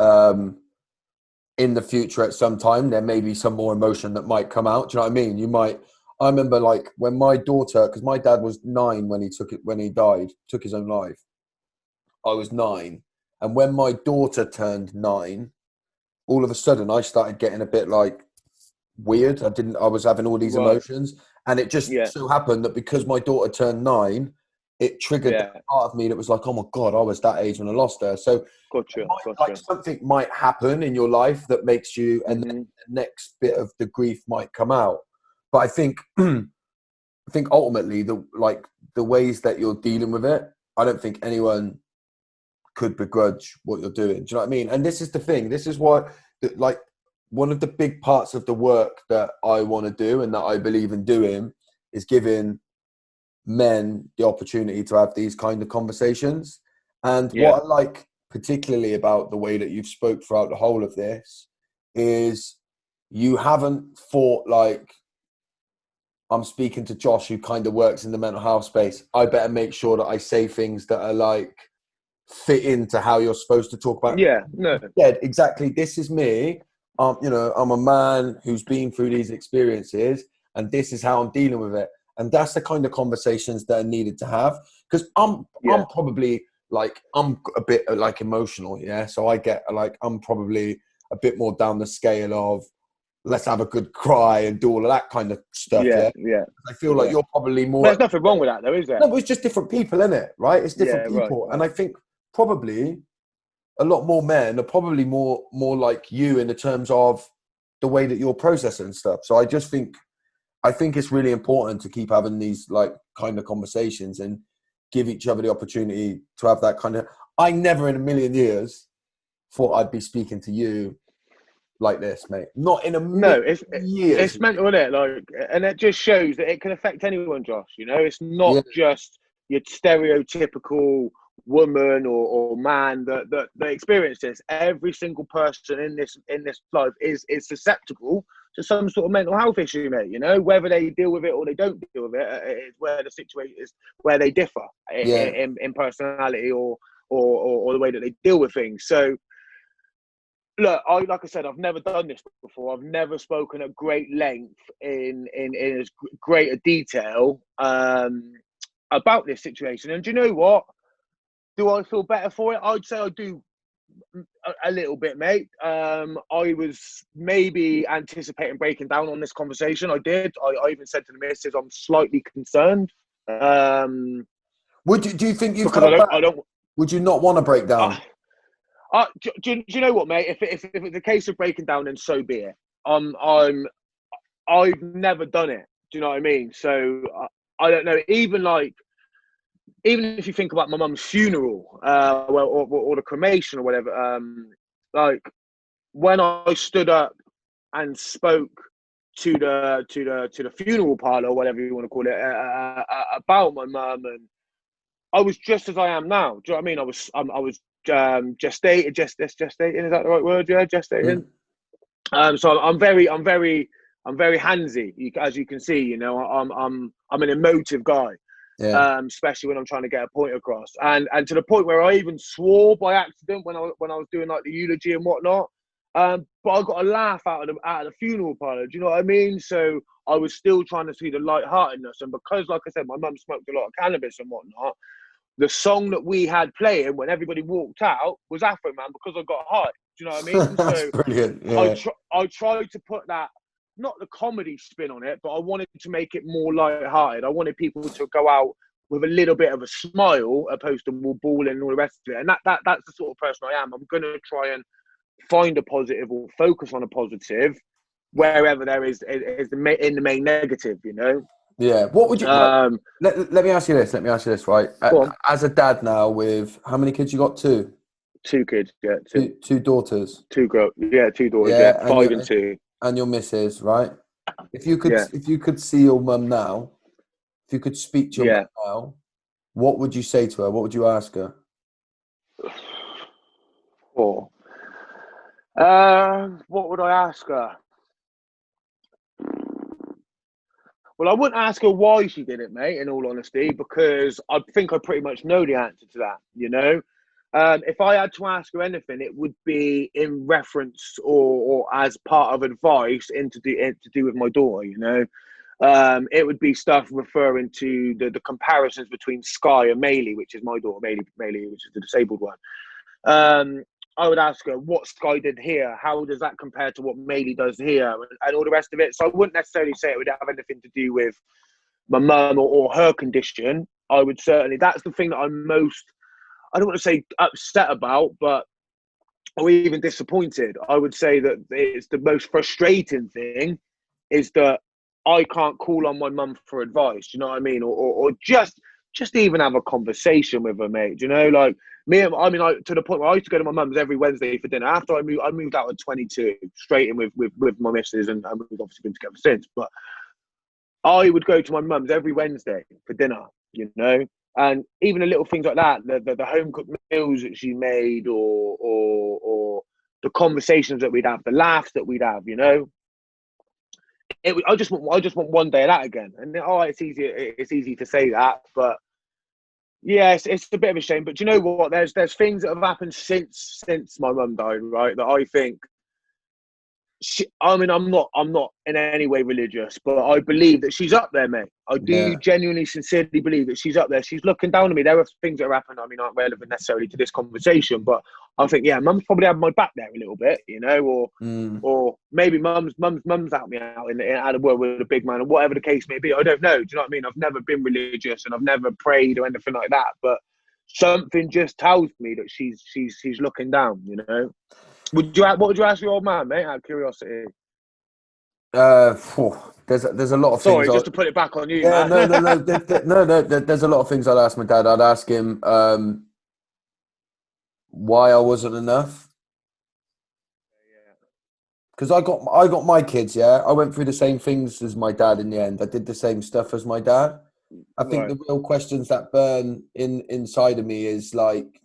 in the future at some time there may be some more emotion that might come out. Do you know what I mean? You might. I remember like when my daughter, because my dad was 9 when he died, took his own life. I was 9, and when my daughter turned 9, all of a sudden I started getting a bit like weird. I was having all these Right. emotions, and it just Yeah. so happened that because my daughter turned 9, it triggered Yeah. that part of me that was like, oh my god, I was that age when I lost her. So Gotcha. like Gotcha. something might happen in your life that makes you, and then Hmm. the next bit of the grief might come out. But I think I think ultimately the ways that you're dealing with it, I don't think anyone could begrudge what you're doing. Do you know what I mean? And this is the thing. This is what, like, one of the big parts of the work that I want to do and that I believe in doing is giving men the opportunity to have these kind of conversations. And Yeah. what I like particularly about the way that you've spoke throughout the whole of this is you haven't thought like, I'm speaking to Josh, who kind of works in the mental health space. I better make sure that I say things that are like fit into how you're supposed to talk about. Yeah. No. Yeah, exactly. This is me. I'm a man who's been through these experiences, and this is how I'm dealing with it. And that's the kind of conversations that are needed to have. Because I'm Yeah. probably like I'm a bit like emotional, yeah. So I get like I'm probably a bit more down the scale of let's have a good cry and do all of that kind of stuff, Yeah. yeah. Yeah. I feel like Yeah. you're probably more. There's nothing wrong with that, though, is there? No, but it's just different people, isn't it? Right? It's Yeah. different Right. people, and Right. I think probably a lot more men are probably more like you in the terms of the way that you're processing stuff. So I think it's really important to keep having these like kind of conversations and give each other the opportunity to have that kind of. I never in a million years thought I'd be speaking to you like this, mate. Not in a No, million years. it's mental, isn't it? Like, and it just shows that it can affect anyone, Josh. You know, it's not Yeah, just your stereotypical woman or man that experience this. Every single person in this life is susceptible to some sort of mental health issue, mate. You know, whether they deal with it or they don't deal with it, is where the situation is where they differ yeah, in personality or the way that they deal with things. So look, like I said, I've never done this before. I've never spoken at great length in as great a detail about this situation. And do you know what? Do I feel better for it? I'd say I do a little bit, mate. I was maybe anticipating breaking down on this conversation. I did. I even said to the missus, I'm slightly concerned. Would you? Do you think you've Because I held don't, back? I don't. Would you not want to break Uh, down? do you know what, mate? If it's a case of breaking down, then so be it. I've never done it. Do you know what I mean? So I don't know. Even if you think about my mum's funeral, or the cremation or whatever, like when I stood up and spoke to the funeral parlor or whatever you want to call it, about my mum, and I was just as I am now. Do you know what I mean? I was gestating. Is that the right word? Yeah, Yeah, gestating. So I'm very handsy. As you can see, you know, I'm an emotive guy, yeah, especially when I'm trying to get a point across, and to the point where I even swore by accident when I was doing like the eulogy and whatnot. But I got a laugh out of the funeral parlor. Do you know what I mean? So I was still trying to see the lightheartedness, and because, like I said, my mum smoked a lot of cannabis and whatnot. The song that we had playing when everybody walked out was Afro Man because I got high. Do you know what I mean? that's So brilliant. Yeah, I tried to put that, not the comedy spin on it, but I wanted to make it more light-hearted. I wanted people to go out with a little bit of a smile opposed to all bawling and all the rest of it. And that's the sort of person I am. I'm going to try and find a positive or focus on a positive wherever there is in the main negative, you know? yeah. What would you like? Um, Let me ask you this. Let me ask you this. Right, go on. as a dad now, with how many kids you got? Two, Two kids, yeah, two daughters. two girls, yeah, two daughters, yeah, Yeah, 5 and 2, and your missus, right? yeah, If you could see your mum now, if you could speak to your mum yeah. now, what would you say to her? What would you ask her? Or what would I ask her? Well, I wouldn't ask her why she did it, mate, in all honesty, because I think I pretty much know the answer to that, you know? If I had to ask her anything, it would be in reference or as part of advice to do with my daughter, you know? It would be stuff referring to the comparisons between Sky and Maylie, which is my daughter, Maylie, which is the disabled one. I would ask her what Sky did here. How does that compare to what Maylie does here, and all the rest of it. So I wouldn't necessarily say it would have anything to do with my mum or her condition. I would certainly. That's the thing that I'm most. I don't want to say upset about, but or even disappointed. I would say that it's the most frustrating thing is that I can't call on my mum for advice. Do you know what I mean? Or just even have a conversation with her, mate. Do you know, like me, to the point where I used to go to my mum's every Wednesday for dinner. After I moved out at 22, straight in with my missus, and we've obviously been together since. But I would go to my mum's every Wednesday for dinner, you know, and even the little things like that, the home cooked meals that she made, or the conversations that we'd have, the laughs that we'd have, you know. I just want one day of that again. And it's easy to say that, but yeah, it's a bit of a shame. But do you know what? There's things that have happened since my mum died, right? That I think. I'm not in any way religious, but I believe that she's up there, mate. I do genuinely, sincerely believe that she's up there. She's looking down on me. There are things that have happened, aren't relevant necessarily to this conversation, but I think, yeah, mum's probably had my back there a little bit, you know, or maybe mum's helped me out in the world with a big man, or whatever the case may be. I don't know. Do you know what I mean? I've never been religious and I've never prayed or anything like that, but something just tells me that she's looking down, you know. What would you ask your old man, mate? Out of curiosity. There's a lot of things. Sorry, just to put it back on you, yeah, man. no. There's a lot of things I'd ask my dad. I'd ask him why I wasn't enough. Because I got my kids. Yeah, I went through the same things as my dad. In the end, I did the same stuff as my dad. I think the real questions that burn inside of me is like,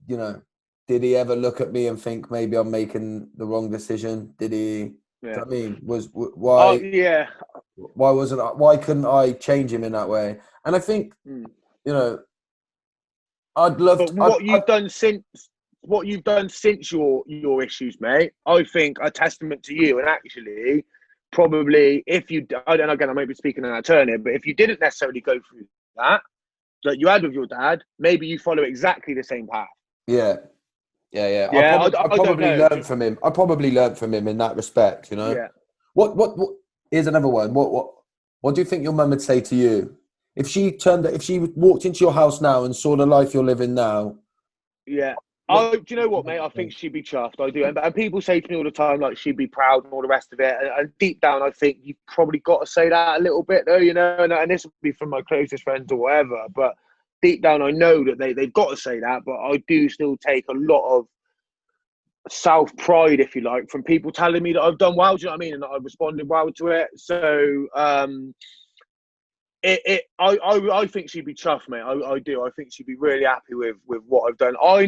you know, did he ever look at me and think maybe I'm making the wrong decision? Did he? Yeah. I mean, why? Yeah. Why couldn't I change him in that way? And I think, you know, I'd love. But what you've done since your issues, mate, I think a testament to you. And actually, probably if you, and again, I might be speaking out of turn here, but if you didn't necessarily go through that you had with your dad, maybe you follow exactly the same path. Yeah. Yeah, I probably learned from him. I probably learned from him in that respect, you know. Yeah. What? Here's another one. What do you think your mum would say to you if she walked into your house now and saw the life you're living now? Yeah. Do you know what, mate? I think she'd be chuffed. I do, and people say to me all the time, like, she'd be proud and all the rest of it. And deep down, I think you've probably got to say that a little bit, though, you know. And this would be from my closest friends or whatever, but deep down, I know that they've got to say that, but I do still take a lot of self-pride, if you like, from people telling me that I've done well, do you know what I mean? And that I've responded well to it. So I think she'd be chuffed, mate. I do. I think she'd be really happy with what I've done. I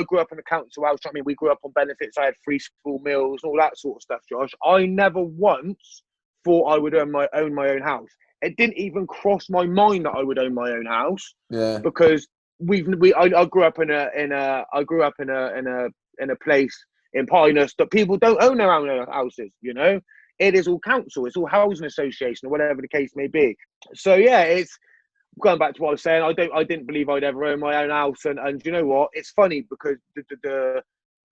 grew up in a council house. I mean, we grew up on benefits. I had free school meals, all that sort of stuff, Josh. I never once thought I would own my own house. It didn't even cross my mind that I would own my own house. Yeah. Because I grew up in a place in Pinehurst that people don't own their own houses, you know. It is all council, it's all housing association, or whatever the case may be. So yeah, it's going back to what I was saying. I didn't believe I'd ever own my own house, and you know what? It's funny because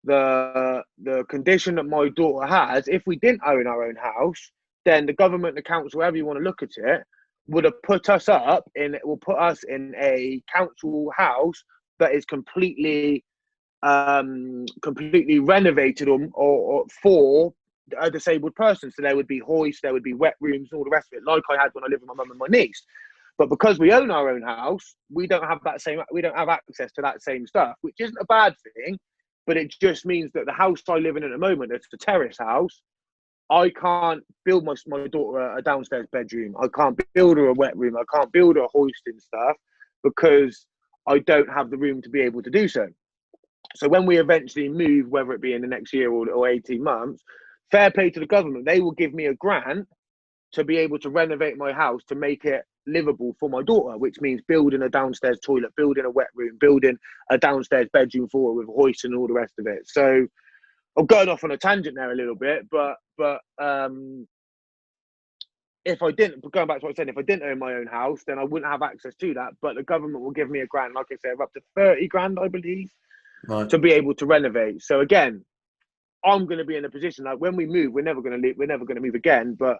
the condition that my daughter has, if we didn't own our own house, then the government, the council, however you want to look at it, would have put us in a council house that is completely renovated or for a disabled person. So there would be hoists, there would be wet rooms, and all the rest of it, like I had when I lived with my mum and my niece. But because we own our own house, we don't have access to that same stuff, which isn't a bad thing, but it just means that the house I live in at the moment, it's a terrace house. I can't build my daughter a downstairs bedroom. I can't build her a wet room. I can't build her a hoist and stuff because I don't have the room to be able to do so. So when we eventually move, whether it be in the next year or 18 months, fair play to the government, they will give me a grant to be able to renovate my house to make it livable for my daughter, which means building a downstairs toilet, building a wet room, building a downstairs bedroom for her with a hoist and all the rest of it. So I'm going off on a tangent there a little bit, but if I didn't, going back to what I said, if I didn't own my own house, then I wouldn't have access to that. But the government will give me a grant, like I said, of up to 30 grand, I believe, Right. to be able to renovate. So again, I'm going to be in a position like when we move, we're never going to leave, we're never going to move again. But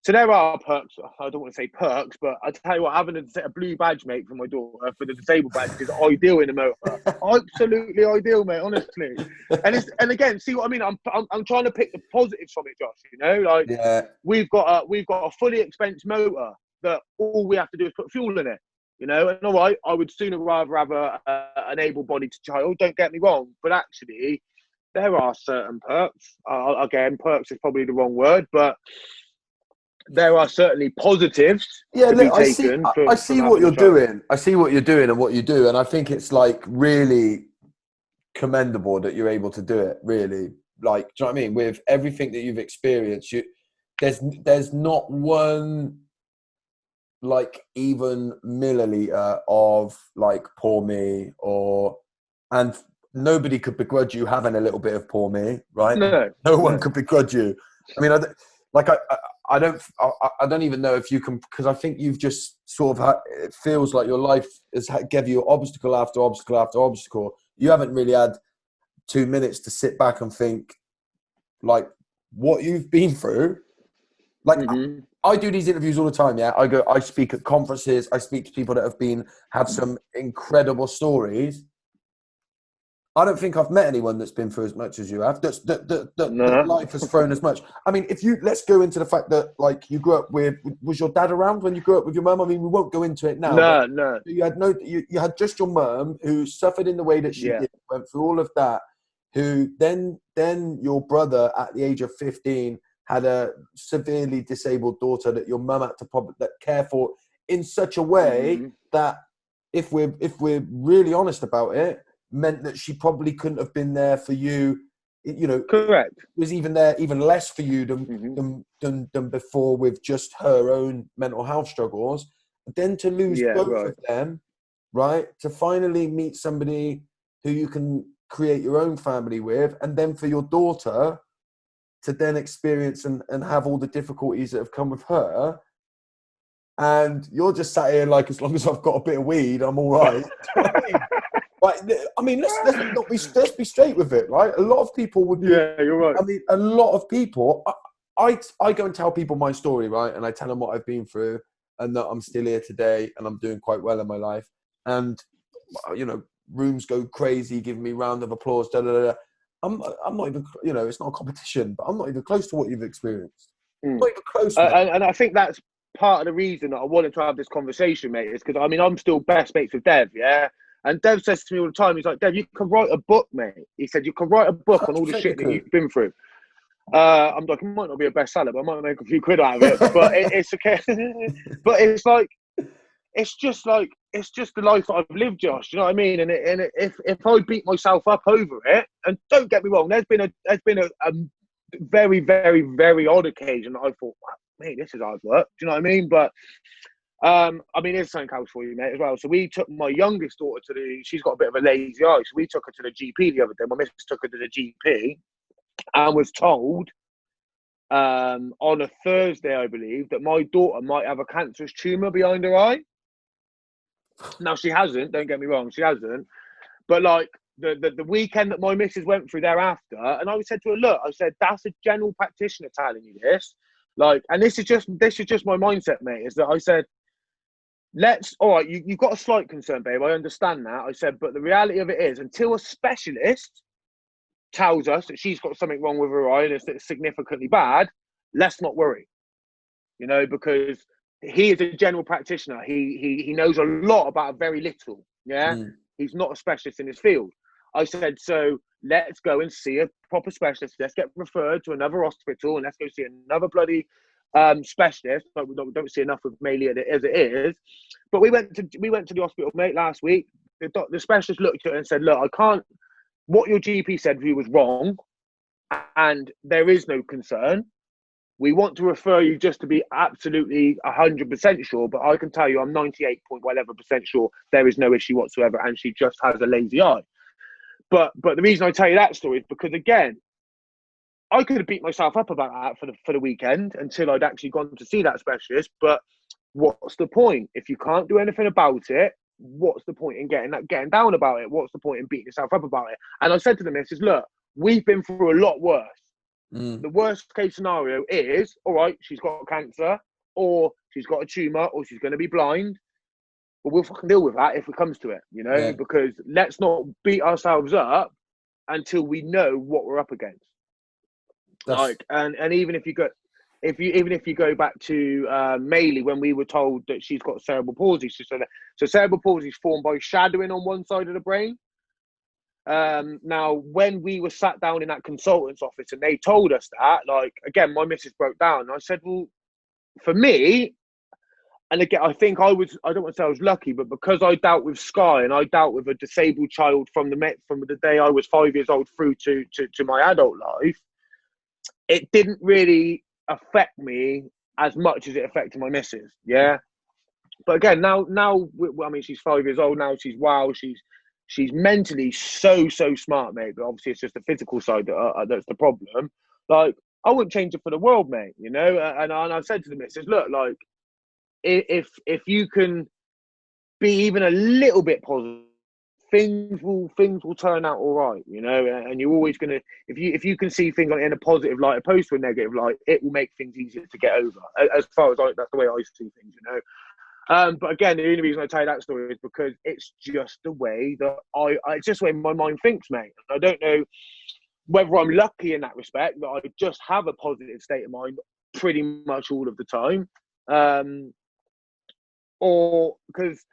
so there are perks. I don't want to say perks, but I tell you what, having a blue badge, mate, for my daughter for the disabled badge is ideal in a motor. Absolutely ideal, mate. Honestly, and again, see what I mean. I'm trying to pick the positives from it, Josh. You know, like we've got a fully expensed motor that all we have to do is put fuel in it. You know, and all right, I would sooner rather have an able-bodied child. Don't get me wrong, but actually, there are certain perks. Again, perks is probably the wrong word, but there are certainly positives to be taken. I see what you're doing. I see what you're doing and what you do, and I think it's like really commendable that you're able to do it. Really, like, do you know what I mean? With everything that you've experienced, there's not one like even milliliter of like poor me and nobody could begrudge you having a little bit of poor me, right? No one could begrudge you. I mean, I don't even know if you can, because I think you've just sort of it feels like your life has gave you obstacle after obstacle after obstacle. You haven't really had 2 minutes to sit back and think like what you've been through. Like I do these interviews all the time. Yeah, I speak at conferences. I speak to people that have some incredible stories. I don't think I've met anyone that's been through as much as you have. That life has thrown as much. I mean, let's go into the fact that like you grew up with, was your dad around when you grew up with your mum? I mean, we won't go into it now. No. You had just your mum who suffered in the way that she did, went through all of that. Who then your brother at the age of 15 had a severely disabled daughter that your mum had to care for in such a way that if we're really honest about it, meant that she probably couldn't have been there for you, you know. Correct. It was even less for you than before with just her own mental health struggles. But then to lose both of them, right? To finally meet somebody who you can create your own family with, and then for your daughter to then experience and have all the difficulties that have come with her. And you're just sat here like, as long as I've got a bit of weed, I'm all right. Right, I mean, let's be straight with it, right? A lot of people would be, you're right. I mean, a lot of people, I go and tell people my story, right? And I tell them what I've been through and that I'm still here today and I'm doing quite well in my life. And, you know, rooms go crazy, giving me round of applause, da, da, da. I'm not even, you know, it's not a competition, but I'm not even close to what you've experienced. I'm not even close. And I think that's part of the reason that I wanted to have this conversation, mate, is because, I mean, I'm still best mates with Dev, yeah? And Dev says to me all the time, he's like, Dev, you can write a book, mate. He said, you can write a book on all the shit that you've been through. I'm like, it might not be a bestseller, but I might make a few quid out of it. But it's okay. But it's like, it's just the life that I've lived, Josh. You know what I mean? And if I beat myself up over it, and don't get me wrong, there's been a very, very, very odd occasion that I thought, wow, mate, this is hard work. Do you know what I mean? But I mean, here's something else for you, mate, as well. So we took my youngest daughter she's got a bit of a lazy eye, so we took her to the GP the other day. My missus took her to the GP and was told on a Thursday, I believe, that my daughter might have a cancerous tumour behind her eye. Now, she hasn't, don't get me wrong, she hasn't. But like the weekend that my missus went through thereafter, and I said to her, look, I said, that's a general practitioner telling you this. Like, and this is just my mindset, mate, is that I said, all right, you've got a slight concern, babe. I understand that. I said, but the reality of it is, until a specialist tells us that she's got something wrong with her eye and it's significantly bad, let's not worry. You know, because he is a general practitioner. He knows a lot about very little. Yeah, he's not a specialist in his field. I said, so let's go and see a proper specialist. Let's get referred to another hospital and let's go see another bloody specialist. But we don't see enough of mainly as it is. But we went to the hospital, mate, last week. The specialist looked at it and said, look, I can't. What your GP said to you was wrong, and there is no concern. We want to refer you just to be absolutely 100% sure, but I can tell you I'm 98.whatever% sure there is no issue whatsoever, and she just has a lazy eye. But the reason I tell you that story is because, again, I could have beat myself up about that for the weekend until I'd actually gone to see that specialist. But what's the point? If you can't do anything about it, what's the point in getting down about it? What's the point in beating yourself up about it? And I said to the missus, look, we've been through a lot worse. The worst case scenario is, all right, she's got cancer, or she's got a tumour, or she's going to be blind. But we'll fucking deal with that if it comes to it, you know, Yeah. because let's not beat ourselves up until we know what we're up against. Like, and even if you go back to Maylee, when we were told that she's got cerebral palsy, she said that. So cerebral palsy is formed by shadowing on one side of the brain. Now, when we were sat down in that consultant's office and they told us that, like, again, my missus broke down. I said, well, for me, and again, I think I don't want to say I was lucky, but because I dealt with Sky and I dealt with a disabled child from the day I was 5 years old through to my adult life, it didn't really affect me as much as it affected my missus. Yeah. But again, now, I mean, she's 5 years old now. She's mentally so smart, mate. But obviously, it's just the physical side that's the problem. Like, I wouldn't change it for the world, mate. You know. And I said to the missus, look, like, if you can be even a little bit positive, things will turn out all right, you know. And you're always gonna, if you can see things like in a positive light opposed to a negative light, it will make things easier to get over. As far as that's the way I see things, you know. But again, the only reason I tell you that story is because it's just the way that it's just the way my mind thinks, mate. I don't know whether I'm lucky in that respect, that I just have a positive state of mind pretty much all of the time, or because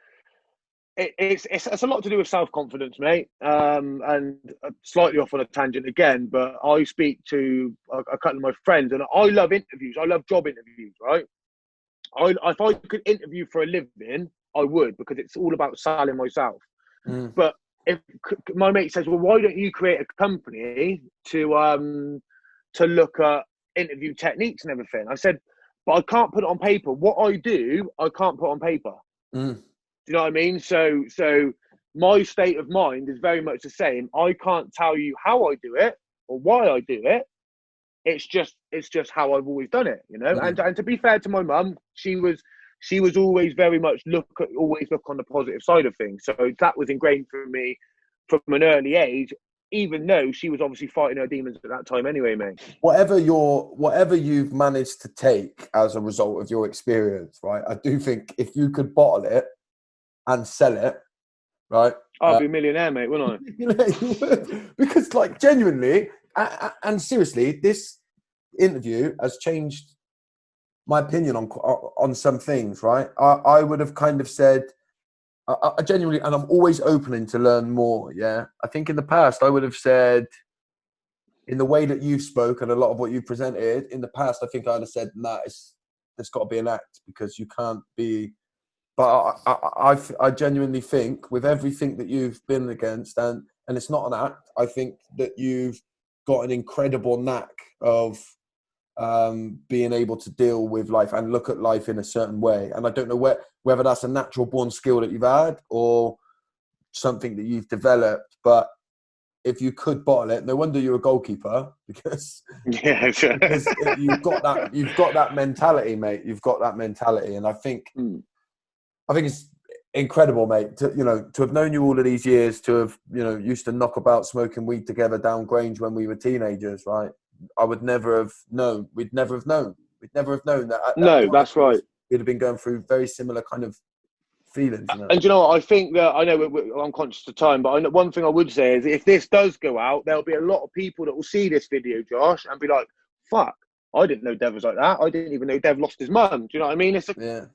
it's a lot to do with self-confidence, mate. And slightly off on a tangent again, but I speak to a couple of my friends, and I love interviews. I love job interviews, right? If I could interview for a living, I would, because it's all about selling myself. But if my mate says, well, why don't you create a company to look at interview techniques and everything? I said, but I can't put it on paper. What I do, I can't put on paper. Do you know what I mean? So my state of mind is very much the same. I can't tell you how I do it or why I do it. It's just how I've always done it, you know. And to be fair to my mum, she was always very much look on the positive side of things. So that was ingrained for me from an early age, even though she was obviously fighting her demons at that time anyway, mate. Whatever you've managed to take as a result of your experience, right? I do think if you could bottle it and sell it, right? I'd be a millionaire, mate, wouldn't I? You know, you would. Because, like, genuinely and seriously, this interview has changed my opinion on some things, right? I would have kind of said, I genuinely, and I'm always open to learn more, yeah? I think in the past, I would have said, in the way that you've spoken, a lot of what you've presented, in the past, I think I'd have said, nah, there's got to be an act, because you can't be... But I genuinely think, with everything that you've been against, and it's not an act, I think that you've got an incredible knack of being able to deal with life and look at life in a certain way. And I don't know whether that's a natural born skill that you've had or something that you've developed, but if you could bottle it, no wonder you're a goalkeeper, because, because you've got that mentality, mate. You've got that mentality. And I think it's incredible, mate, to have known you all of these years, to have, used to knock about smoking weed together down Grange when we were teenagers, right? I would never have known. We'd never have known that. No, that's right. We'd have been going through very similar kind of feelings. And you know what? I think that, I know I'm conscious of time, but one thing I would say is, if this does go out, there'll be a lot of people that will see this video, Josh, and be like, fuck, I didn't know Dev was like that. I didn't even know Dev lost his mum. Do you know what I mean?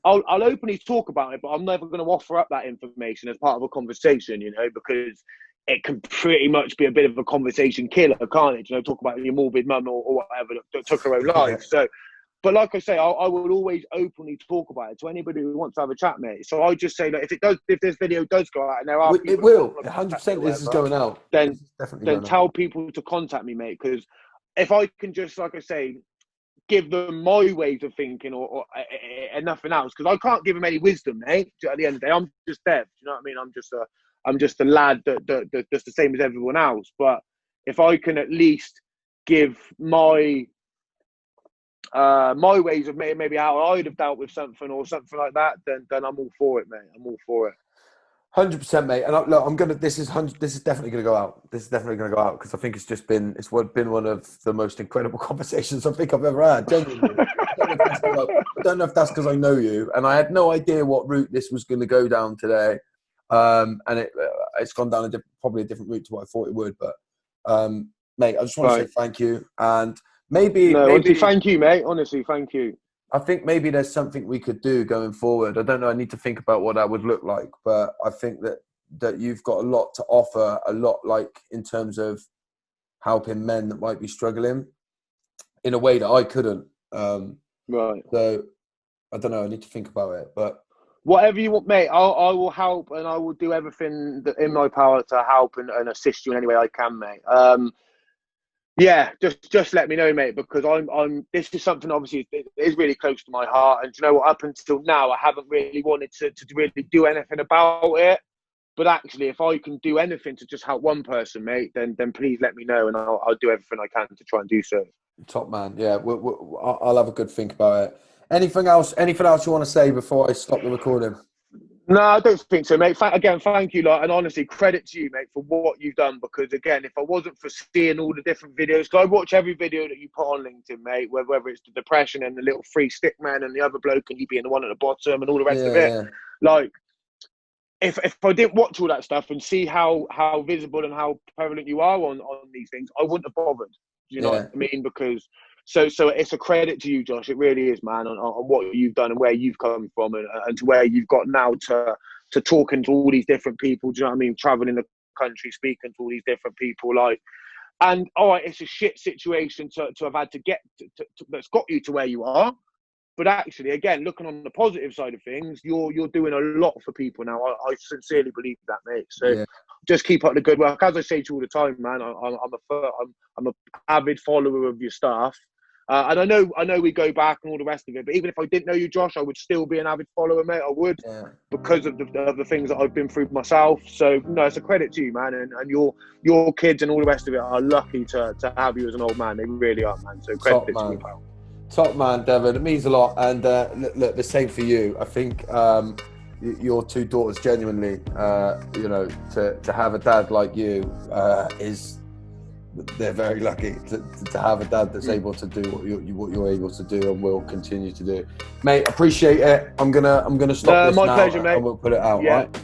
I'll openly talk about it, but I'm never going to offer up that information as part of a conversation, because it can pretty much be a bit of a conversation killer, can't it? Talk about your morbid mum or whatever that took her own life. So, but like I say, I will always openly talk about it to anybody who wants to have a chat, mate. So I just say that if this video does go out, and there are people, it will 100%. This is going out. Then tell people to contact me, mate. Because if I can just, like I say, give them my ways of thinking and nothing else, because I can't give them any wisdom, mate. At the end of the day, I'm just Dev. Do you know what I mean? I'm just a lad that just the same as everyone else. But if I can at least give my ways of maybe how I'd have dealt with something or something like that, then I'm all for it, mate. I'm all for it. 100%, mate. And look, this is definitely gonna go out. This is definitely gonna go out because I think it's been one of the most incredible conversations I think I've ever had. Genuinely. I don't know if that's because I know you, and I had no idea what route this was going to go down today. And it's gone down probably a different route to what I thought it would. But mate, I just want to say thank you, and maybe honestly, thank you, mate. Honestly, thank you. I think maybe there's something we could do going forward. I don't know. I need to think about what that would look like, but I think that you've got a lot to offer, a lot like in terms of helping men that might be struggling in a way that I couldn't. Right. So I don't know. I need to think about it, but whatever you want, mate. I will help, and I will do everything in my power to help and assist you in any way I can, mate. Yeah, just let me know, mate, because I'm. This is something obviously it is really close to my heart, and you know what? Up until now, I haven't really wanted to really do anything about it. But actually, if I can do anything to just help one person, mate, then please let me know, and I'll do everything I can to try and do so. Top man, yeah. I'll have a good think about it. Anything else you want to say before I stop the recording? No, I don't think so, mate. Again, thank you, and honestly, credit to you, mate, for what you've done. Because again, if I wasn't for seeing all the different videos, because I watch every video that you put on LinkedIn, mate, whether it's the depression and the little free stick man and the other bloke and you being the one at the bottom and all the rest of it. Yeah. Like, if I didn't watch all that stuff and see how visible and how prevalent you are on these things, I wouldn't have bothered. You know what I mean? Because so it's a credit to you, Josh. It really is, man, on what you've done and where you've come from and to where you've got now to talking to all these different people. Do you know what I mean? Traveling the country, speaking to all these different people, like. And all right, it's a shit situation to have had to get to that's got you to where you are. But actually, again, looking on the positive side of things, you're doing a lot for people now. I sincerely believe that, mate. So just keep up the good work. As I say to you all the time, man, I'm an avid follower of your stuff. And I know we go back and all the rest of it. But even if I didn't know you, Josh, I would still be an avid follower, mate. I would, because of the things that I've been through myself. So no, it's a credit to you, man. And your kids and all the rest of it are lucky to have you as an old man. They really are, man. So credit to you, pal. Top man, Devon. It means a lot. And look, the same for you. I think your two daughters, genuinely, to have a dad like you they're very lucky to have a dad that's able to do what you're able to do and will continue to do. Mate, appreciate it. I'm gonna stop this my now pleasure, mate. And we'll put it out, right?